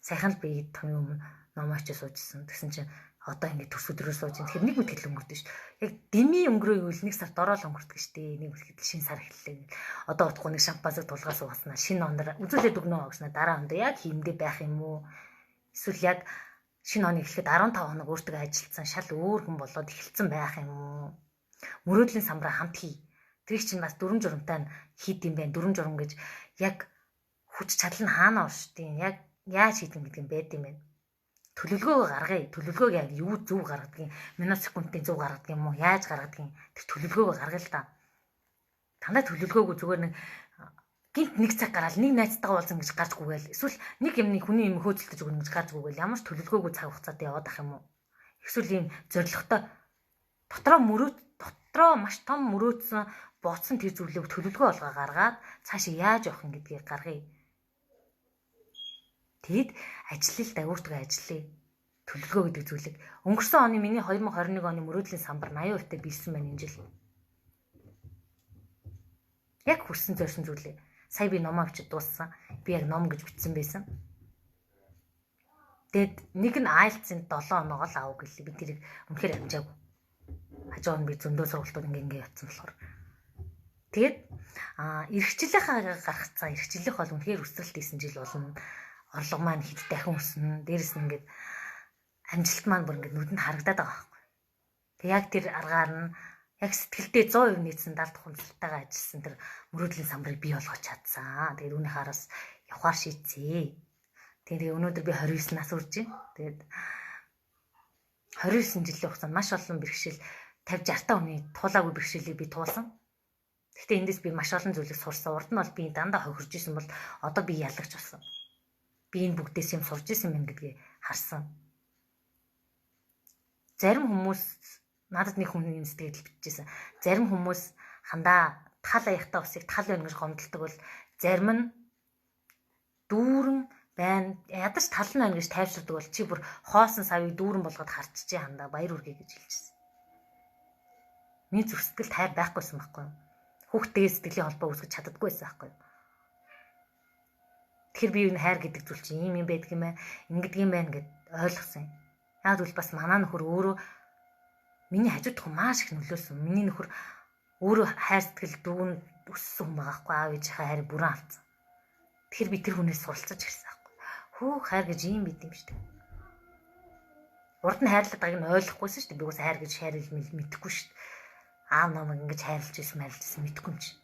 [SPEAKER 1] Сайхан л би томьёо өмнө номооч суужсэн. Тэгсэн чинь одоо ингээд төс өдрөөр сууж юм. Тэгэхээр нэг мэтгэл өнгөрдөө шүү. Яг дими өнгөрөө гэвэл нэг сар дорол өнгөрдөг шүү дээ. Нэг мэтгэл шинэ сар эхэллээ. Одоо утгагүй нэг шампазыг тулгаас угаснаа шинэ оноор үзүүлээд өгнө гэснээр дараа онд яг хиймдээ байх юм уу? Эсвэл яг шинэ оны эхлэхэд 15 хоног өөртөө ажилласан шал өөр хүн болоод эхэлсэн байх юм уу? Мөрөөдлийн самбараа хамт хий. Тэр чинь бас дүрм журамтай хийд юм байна. Дүрм журам гэж яг хүч чадал нь хаана оршдیں۔ Яг яаж хийдэг гэдэг юм байд юм байна. Төлөвлөгөө гаргая. Төлөвлөгөөг яг юу зөв гаргадгийг, минут секундын зөв гаргадаг юм уу? Яаж гаргадгийг тэр төлөвлөгөөгөө гаргая л да. Дандаа төлөвлөгөөгөө зүгээр нэг гинт нэг цаг гараад нэг найзтайгаа уулзсан гэж гарч гүгээл. Эсвэл нэг юмны хүний юм хөөцөлдөж өгнө гэж гарч гүгээл. Ямар ч төлөвлөгөөгүй цаг хугацаатай яваад ах юм уу? Эсвэл ийм зоригтой дотроо маш том мөрөөдсөн бодсон тэр зүйлийг төлөвлөгөө олгоо гаргаад цаашаа яаж явах юм гэдгийг гаргая. Тэгэд ажиллая л да, өөртөө ажиллая. Төлөвлөгөө гэдэг зүйлийг өнгөрсөн оны миний 2021 оны мөрөөдлийн самбар 80% биелсэн байна энэ жил. Яг хүссэн зорьсон зүйлээ. Сая би номоо бичиж дууссан. Би яг ном гэж бичсэн байсан. Тэгэд нэг нь IELTS-ийн 7 оноогоо л аав гэлээ. Би тэрийг үнэхээр амжаагүй. Хажуу нь би зөндөө сургалтууд ингээ явцсан болохоор. Тэгэд эрхчлэлийнхаа гарах цаа эрхчлэх бол үнэхээр өсрэлт хийсэн жил болно. Орлого маань хэд дахин өснө. Дээрэс нь ингээд амжилт маань бүр ингээд нүдэнд харагдаад байгаа байхгүй. Тэг яг тэр аргаар нь яг сэтгэлдээ 100% нийцсэн далд хүндлэлтэйгээ ажилласан тэр мөрөөдлийн самбарыг бий болгож чадсан. Тэгээд үүнийхээ араас явахаар шийдсэн. Тэгээд өнөөдөр би 29 нас хүрч байна. Тэгээд 29 жилийн хугацаанд маш олон бэрхшээл 50-60 та хүний туулаагүй бэрхшээлийг би туулсан. Гэхдээ эндээс би маш олон зүйлийг сурсан. Урд нь бол би дандаа хохирж исэн бол одоо би ялагч болсон. Би энэ бүгдээс юм сурж исэн юм гэдгийг харсан. Зарим хүмүүс надад нэг хүн энэ сэтгэл бичижсэн. Зарим хүмүүс хандаа тал аяхтай усыг тал байна гэж гомдолдог бол зарим нь дүүрэн байна. Ядаж тал нь байна гэж тайвширдаг бол чи бүр хоосон савыг дүүрэн болгоод харчжээ хандаа баяр үргээ гэж хэлжсэн. Миний зүрх сэтгэлд хайр байхгүйсэн байхгүй юу? Хүүхдтэйгээ сэтгэлийн холбоо үүсгэж чаддаггүйсэн байхгүй юу? Тэгэхээр би энэ хайр гэдэг зүйл чинь ийм юм байдаг юм байна. Ингэдэг юм байна гэд ойлгосон юм. Яг л бас манаа нөхөр өөрөө миний хажууд хүн маш их нөлөөсөн. Миний нөхөр өөрөө хайр сэтгэл дүүн өссөн хүн байгаа байхгүй аав ээжийнхээ хайрыг бүрэн авсан. Тэгэхээр би тэр хүнээс суралцаж ирсэн байхгүй. Хөө хайр гэж ийм байд юм шүү дээ. Урд нь хайрлаад байгааг нь ойлгохгүйсэн шүү дээ. Би бас хайр гэж хайрлал мэдэхгүй шүү дээ. Аав намайг ингэж хайрлаж ирсэн мэдэхгүй юм чи.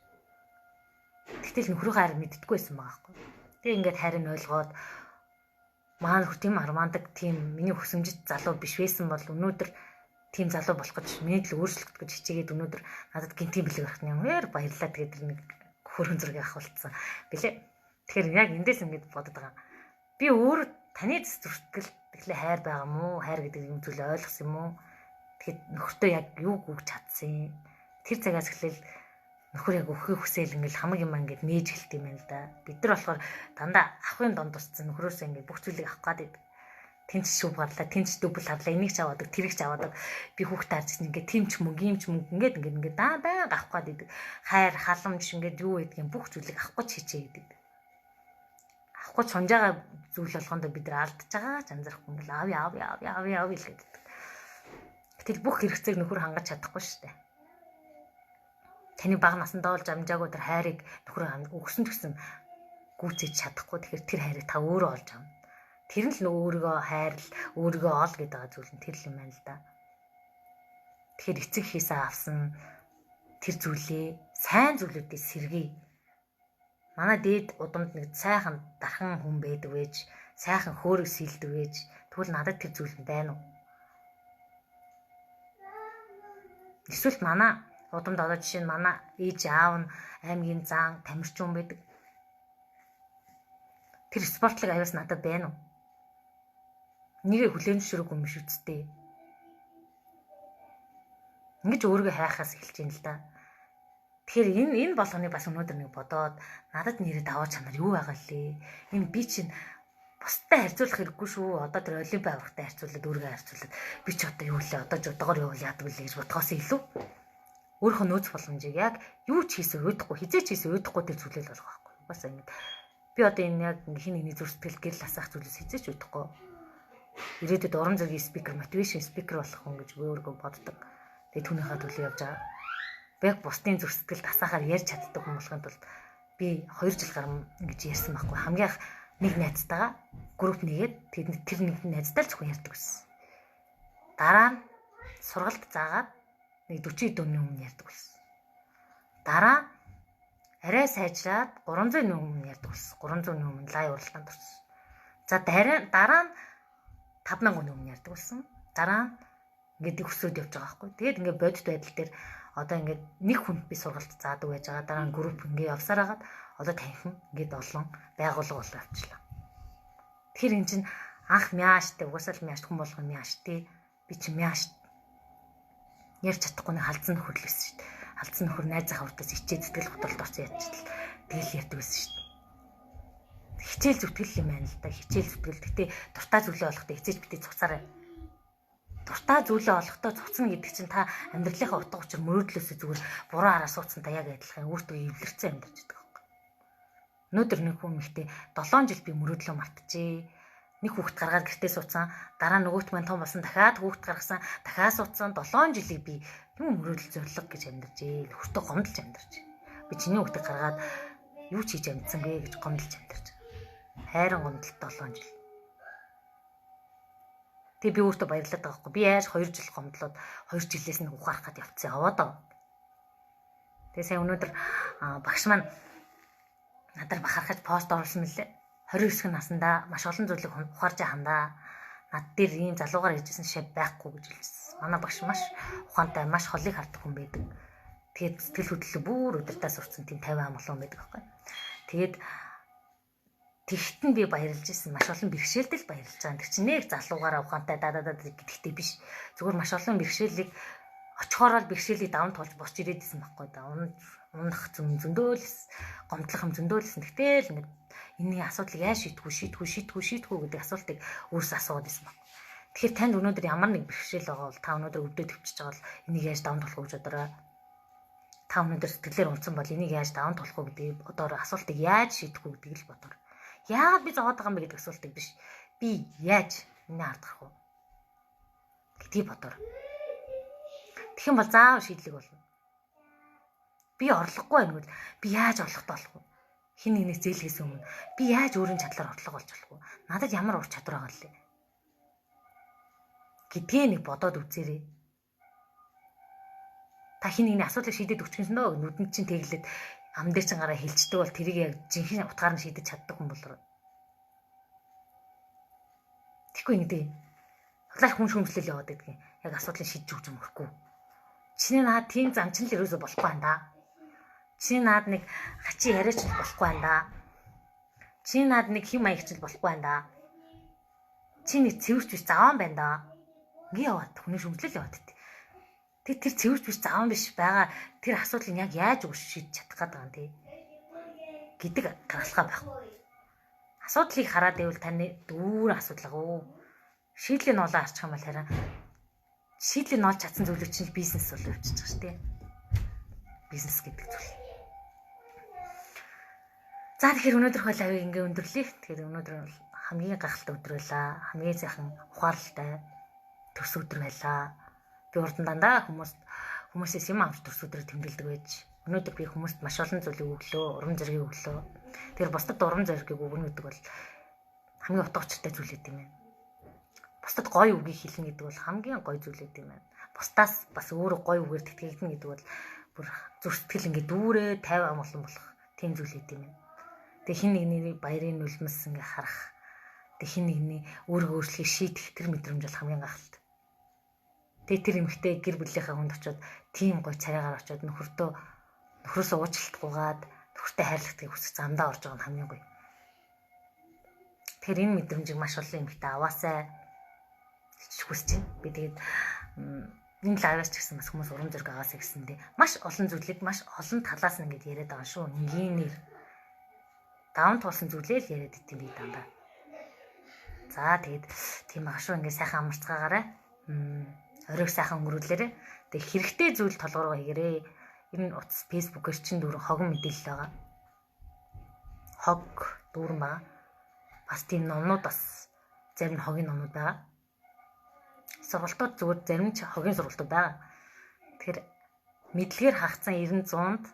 [SPEAKER 1] Тэгтэл нөхрөө хайр мэддэггүй байсан байгаа байхгүй. Тэгээ ингээд хайрыг ойлгоод маань хөр тийм армандаг тийм миний хүсэмжит залуу биш байсан бол өнөөдөр тийм залуу болох гэж миний л өөрчлөлт гэж хичээгээд өнөөдөр надад гинтийн бэлэг авах юм яар баярлаа тэгээд тэр нэг хөрөн зургийг авахулцсан бэлээ. Тэгэхээр яг эндээс ингэж бодод байгаа. Би өөр таны зүртгэл тэгэхээр хайр байгаа мó хайр гэдэг юм зүйл ойлгосон юм уу? Тэгэхэд нөхөртөө яг юу гүгч чадсан. Тэр цагаас эхлээл нөхөр яг өөхийг хүсээл ингээл хамаг юм ингээд нээж гэлт юм байна л да. Бид нар болохоор дандаа ахын донд тусцсан нөхрөөсөө ингээд бүх зүйлийг авах гээд байдаг. Тэнц шүүв гарлаа, тэнц дөвбөл харлаа, энийг ч аваадаг, тэрийг ч аваадаг. Би хүүхдээ харж чинь ингээд тийм ч мөнгө, ийм ч мөнгө ингээд байнга авах гээд байдаг. Хайр, халамж ингээд юу байдгийг бүх зүйлийг авахгүй ч хичээ гэдэг. Авахгүй ч хунжаага зүйл болгондоо бид нар алдаж байгаа ч анзаарахгүй ингээл аав л гэдэг. Гэтэл бүх хэрэгцээг нөхөр хангаж чадахгүй шүү дээ. Таны бага насандаа болж амжаагүй тэр хайрыг нөхөр өгсөн гэсэн гүйцэж чадахгүй. Тэгэхээр тэр хайрыг та өөрөө олж авна. Тэр нь л өөрийгөө хайрл, өөрийгөө ол гэдэг зүйл нь тэр л юм байна л да. Тэгэхээр эцэг хийсээ авсан тэр зүйлээ сайн зүйлүүдээс сэргий. Манай дээд удамд нэг сайхан дархан хүн байдаг вэж, сайхан хөөрөг сэлдэг вэж. Тэгвэл надад тэр зүйл нь байна уу? Эсвэл манай удамд одоо жишээ нь манай ээж аав нь аймгийн зан тамирчин хүн байдаг. Тэр спортлог аюус надад байна уу? Нэгэ хүлээн зөвшөөрөхгүй юм шиг үсттэй. Ингэж өөрийгөө хайхаас эхэлж юм л да. Тэгэхээр энэ болгоныг бас өнөөдөр нэг бодоод надад нэрэд аваад чанар юу байгаа лээ. Энэ би чинь бусдад харьцуулах хэрэггүй шүү. Одоо тэр олимпиад аврагтай харьцуулаад өөрийгөө харьцуулаад би ч одоо юу лээ. Одоо жодогоор явуул яадаг үлээ гэж бодхоос илүү өөрийнхөө нөөц боломжийг яг юу ч хийсэн уйдахгүй, хизээч хийсэн уйдахгүй тэр зүйлэл болох байхгүй. Бас ингэ би одоо энэ яг хин нэгний зүрх сэтгэл гэрэл асаах зүйлээс хизээч уйдахгүй. Ирээдүйд уран зөгийн спикер, мотивашн спикер болох хүн гэж өөрийгөө боддог. Тэгээ түүнийхээ төлөө явж байгаа. Би яг бусдын зүрх сэтгэлд асаахаар ярьж чаддаг хүн болохын тулд би 2 жил гарам ингэж ярьсан байхгүй. Хамгийн их нэг найзтайгаа групп нэгээд тэр нэг найзтай л зөвхөн ярьдаг байсан. Дараа нь сургалт заагаад нэг 40 дөөний өмнө ярьдаг байсан. Дараа арай сайжраад 300-ны өмнө ярьдаг байсан. 300-ны өмнө лайв уралдаанд орсон. За дараа нь 5,000-ны өмнө ярьдаг болсон. Дараа нь ингээд өсөөд явж байгаа байхгүй. Тэгээд ингээд бодит байдал дээр одоо ингээд нэг хүнд би сургалт заадаг байж байгаа. Дараа нь групп ингээд явсаар хагаад одоо танхим ингээд олон байгууллага болоо авчлаа. Тэгэхээр эн чинь анх мяаштай угаасаа л мяаш хүн болгоно мяаштай. Би чи мяаш ярьж чадахгүй нэг халдсан нөхөр л байсан шүү дээ. Халдсан нөхөр найзынхаа урдаас ичээ зүтгэл хотолд орсон ядчихлаа. Тэгэл ярьдаг байсан шүү дээ. Хичээл зүтгэл юм байна л да. Хичээл зүтгэл. Гэтэ дуртай зүйлээ олохдоо эцээж битээ цуцаарай. Дуртай зүйлээ олохдоо цуцна гэдэг чинь та амьдралынхаа утга учир мөрөөдлөөсөө зүгээр буруу хараа суудсан та яг адилхан өөртөө эвлэрсэн амьдарч байдаг байхгүй. Өнөөдөр нэг хүн ихтэй 7 жил би мөрөөдлөө мартчихъя. Нэг хүүхэд гаргаад гэртээ суудсан. Дараа нөгөөт маань том болсон. Дахиад хүүхэд гаргасан. Дахиад суудсан. 7 жилийг би юм мөрөөдөл зориг гэж амьдарчээ. Өөртөө гомдолж амьдарч. Би чиний хүүхдийг гаргаад юу ч хийж амьдсангүй гэж гомдолж амьдарч. Хайран гомдолт 7 жил. Тэгээ би өөртөө баярлаад байгаа хгүй. Би яаж 2 жил гомдлоод 2 жилээс нь ухаарах гээд явцсан аваад аа. Тэгээ сая өнөөдөр багш маань надад бахархаж пост оруулсан мөлий. 29 наснда маш олон зүйлийг ухаарж хандаа. Над дээр ийм залуугаар иржсэн шав байхгүй гэж хэлсэн. Манай багш маш ухаантай, маш холыг хардаг хүн байдаг. Тэгээд сэтгэл хөдлөлөө бүр өдөртөө сурцсан тийм 50 амгалан байдаг байхгүй. Тэгээд тэгтэн би баярлж ирсэн. Маш олон бэрхшээлдэл баярлж байгаа. Тэр чинь нэг залуугаараа ухаантай гэдэгтэй биш. Зүгээр маш олон бэрхшээлийг очихоор л бэрхшээлийг даван туулж босч ирээд исэн байхгүй да. Унах зөндөөлс, гомдлох юм зөндөөлсөн. Тэгтэл ингэ энэний асуудлыг яаж шийдэх үү гэдэг асуултыг өөрөөсөө асууад байсан баг. Тэгэхээр танд өнөөдөр ямар нэг бэрхшээл байгаа бол та өнөөдөр өвдөө төвчж байгаа бол энийг яаж даван туулах гэж бодорой. Та өнөөдөр сэтгэлээр унтсан бол энийг яаж даван туулах вэ гэдэг бодорой. Асуултыг яаж шийдэх үү гэдгийг л бодорой. Яагаад би зовоод байгаа юм бэ гэдэг асуултыг биш. Би яаж энэ ард гарах вэ гэдгийг бодорой. Тэгэх юм бол заавал шийдлэг болно. Би орлогогүй байна гэвэл би яаж орлоготой болох вэ? Хин нэгнээс зээлгээс өмнө би яаж өөрийн чадлаар орлого олж болох вэ? Надад ямар ур чадвар байгаа лээ? Гэдгээ нэг бодоод үзээрэй. Та хин нэгний асуудлыг шийдээд өгчихсөн дөө нүдэнд чинь тэглээд ам дээр чинь гараа хилчдэг бол тэрийг яг жинхэнэ утгаар нь шийдэж чаддаг хүн болроо. Тэгэхгүй нэгдээ. Худлаа хүн шөмслөл яваад байдгийг яг асуудлыг шийдэж өгч юм өрөхгүй. Чиний наад тийм замчин л ерөөсө болохгүй байна да. Чиний наад нэг хачи яриач л болохгүй байна да. Чиний наад нэг хэм маягч л болохгүй байна да. Чи нэг цэвэрч биш заван байна да. Ингээ яваад хүний шөмслөл яваад байт. Тэр цэвэрч биш заван биш байгаа тэр асуудлыг яг яаж шийдэж чадах гээд байгаа юм те гэдэг гаргалгаа байхгүй. Асуудлыг хараад байвал таны дүүр асуудал гоо. Шийдлийг нь олоо харчих юм бол харин шийдлийг нь олж чадсан зүйлүүд чинь бизнес болоо явчихж байгаа шүү дээ. Бизнес гэдэг зүйл. За тэгэхээр өнөөдөр хойлоо ингээ өндөрлөе. Тэгэхээр өнөөдөр хамгийн гахалтай өдөр байлаа. Хамгийн сайхан ухаалалтай төрс өдөр байлаа. Би урдан дандаа хүмүүсээс юм авч төрс өдрөө тэмдэглэдэг байж. Өнөөдөр би хүмүүст маш олон зүйлийг өглөө, урам зориг өглөө. Тэр бусдад урам зориг өгнө гэдэг бол хамгийн утга учиртай зүйл юм байна. Бусдад гоё үгийг хэлнэ гэдэг бол хамгийн гоё зүйл юм байна. Бусдаас бас өөрөө гоё үгээр тэтгэгдэнэ гэдэг бол бүр зүрх сэтгэл ингээ дүүрээ 50 ам олон болох тийм зүйл юм байна. Тэг хин нэгний баярын нүлмэс ингээ харах. Тэг хин нэгний өөрийгөө өөрчлөхийг шийдэх тэр мэдрэмж бол хамгийн гахалтай. Тэг тэр эмэгтэй гэр бүлийнхаа хүнд очиод тийм гоё царайгаар очиод нөхрөөсөө уучлалтгүйгээд нөхөртэй хайрлагдгийг хүсэж замдаа орж байгаа нь хамгийн гоё. Тэгэхээр энэ мэдрэмжийг маш олон эмэгтэй аваасай. хүсэж байна. Би тэгээд энэ лайваас ч гэсэн бас хүмүүс урам зориг агаасаа гэсэндээ маш олон зүйлийг маш олон талаас нь ингэж яриад байгаа шүү. Энгийнээр даун туулсан зүйлээ л яриад идэв би дандаа. За тэгээд тийм байгаа шүү. Ингээд сайхан амарцгаагаарай. Оройг сайхан өнгөрүүлээрэй. Тэгээд хэрэгтэй зүйл толгороо хийгээрэй. Энэ утас фэйсбүүкээр чинь дөрөв хогон мэдээлэл байгаа. Хог дүүрэн байгаа. Бас тийм номнууд бас зарим нь хогийн номнууд байгаа. Сургалтууд зүгээр зарим нь хогийн сургалтууд байгаа. Тэгэхээр мэдлэгээр хагацсан 90-100-д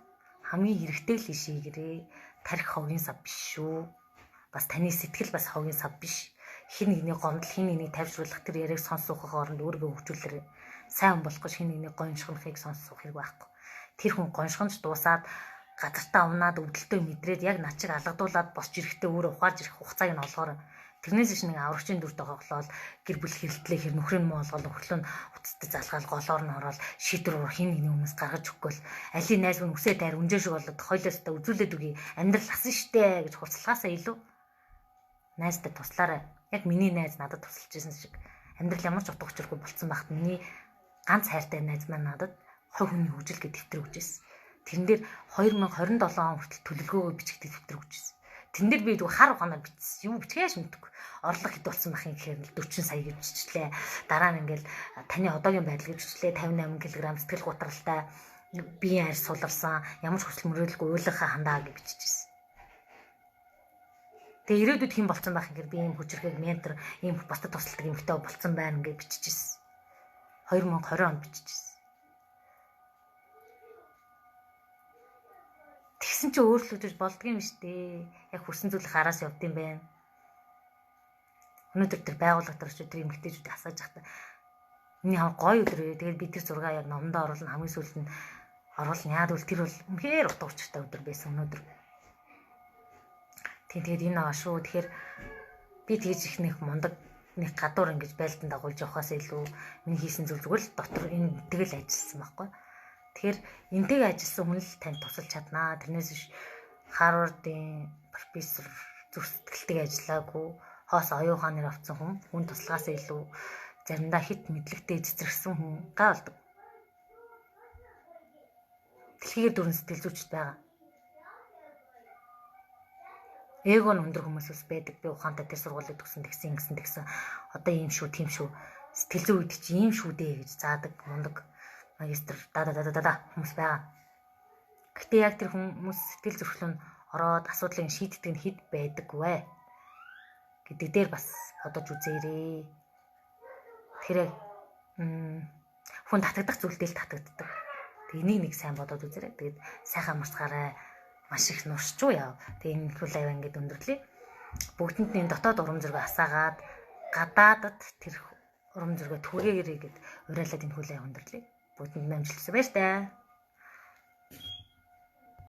[SPEAKER 1] хамгийн хэрэгтэй л ишигэрээ тарих хогийн сав биш шүү. Бас таны сэтгэл бас хогийн сав биш. Хин нэгний гомдол, хин нэгний тайвшруулах тэр яриаг сонсохын оронд өөрийгөө хөгжүүлээрэй. Сайн хүн болох гэж хин нэгний гоншихыг сонсох хэрэг байхгүй. Тэр хүн гоншихонч дуусаад газартаа унаад өвдөлтөө мэдрээд яг над чиг алгадуулаад босч ирэхдээ өөрөө ухаарж ирэх хугацааг нь олгоор. Тэрнээс иш нэг аврагчийн дүр тоглолоод гэр бүл хэрэлтлээ хэр нөхрийн муу олгол нөхрөл нь уцтай залгаал голоор нь ороод шийдвэр хин нэгний өмнөөс гаргаж өгөхгүй л алийн найз минь үсээ тайр үнжээ шиг болоод хойлоостай үзүүлээд үгүй амьдрал асан штэ гэж хурцлахаасаа илүү найзтай туслаарай. Яг миний найз надад тусалж ирсэн шиг амьдрал ямар ч утга учиргүй болцсон багт миний ганц хайртай найз маань надад хувь хүний хөгжил гэдэг дэвтэр өгч ирсэн. Тэрэн дээр 2027 он хүртэл төлөвлөгөөгөө бичигдэх дэвтэр өгч ирсэн. Тэрэн дээр би хар угаанаар бичсэн. Юу бичгээс мэдгүй. Орлого хэд болсон бахын гэхээр 40 сая гэж бичлээ. Дараа нь ингээл таны одоогийн байдал гэж бичлээ. 58 кг сэтгэл гутралтай биеийн арьс суларсан, ямар ч хүсэл мөрөөдөлгүй уйлахаа хандаа гэж биччихсэн. Тэгээ ирээдүйд хэн болцсон байх гэхээр би ийм хүчрхэг ментор, ийм бусдад тусалдаг эмэгтэй болцсон байна гэж биччихсэн. 2020 онд биччихсэн. Тэгсэн чи өөрчлөгдөж болдгийм шүү дээ. Яг хүссэн зүйл хараас явд юм байна. Өнөөдөр тэр байгууллага дээр ч тэр эмэгтэйчүүд асааж захта. Миний хав гоё өдөр ээ. Тэгээд би тэр зургаа яг номдоо оруулна хамгийн сүүлд нь оруулна. Яад бол тэр бол үнэхээр утга учиртай өдөр байсан өнөөдөр. Тэгээд энэ аа шүү. Тэгэхээр би тэгж их нэг мундаг нэг гадуур ингэж байлдан дагуулж явахаас илүү миний хийсэн зүйл зүгээр л дотор энэ тэгэл ажилласан байхгүй. Тэгэхээр энтэйг ажилласан хүн л танд тусалж чаднаа. Тэрнээс биш Харвардын профессор зүрх сэтгэлтэй ажиллаагүй хоос оюун ухаанаар авсан хүн тусалгаас илүү заримдаа хит мэдлэгтэй цэцэрсэн хүн гай болдог. Дэлхийгээр дөрвөн сэтгэл зүйчд байгаа. Эго нь өндөр хүмүүс ус байдаг. Би ухаантай тэр сургуулийг төгсөн тэгсэн. Одоо ийм шүү, тийм шүү. Сэтгэл зүй үед чи ийм шүү дээ гэж заадаг мундаг магистр хүмүүс байгаа. Гэтэ яг тэр хүмүүс сэтгэл зүйчлэн ороод асуудлыг шийддэг нь хэд байдаг вэ гэдэг дээр бас бодож үзээрэй. Тэгэхээр хүн татагдах зүйлдээ л татагддаг. Тэг энийг нэг сайн бодоод үзээрэй. Тэгээд сайхан марцгаарай. Маш их нуршчуу яв. Тэг энэ хөл аяа ингээд өндөрлөе. Бүгдэнд нь дотоод урам зориг асаагаад гадаадад тэр урам зориг түгээгээрэй гэд уриалаад энэ хөл аяа өндөрлөе. Бүгдэнд амжилт хүсье баяр таа.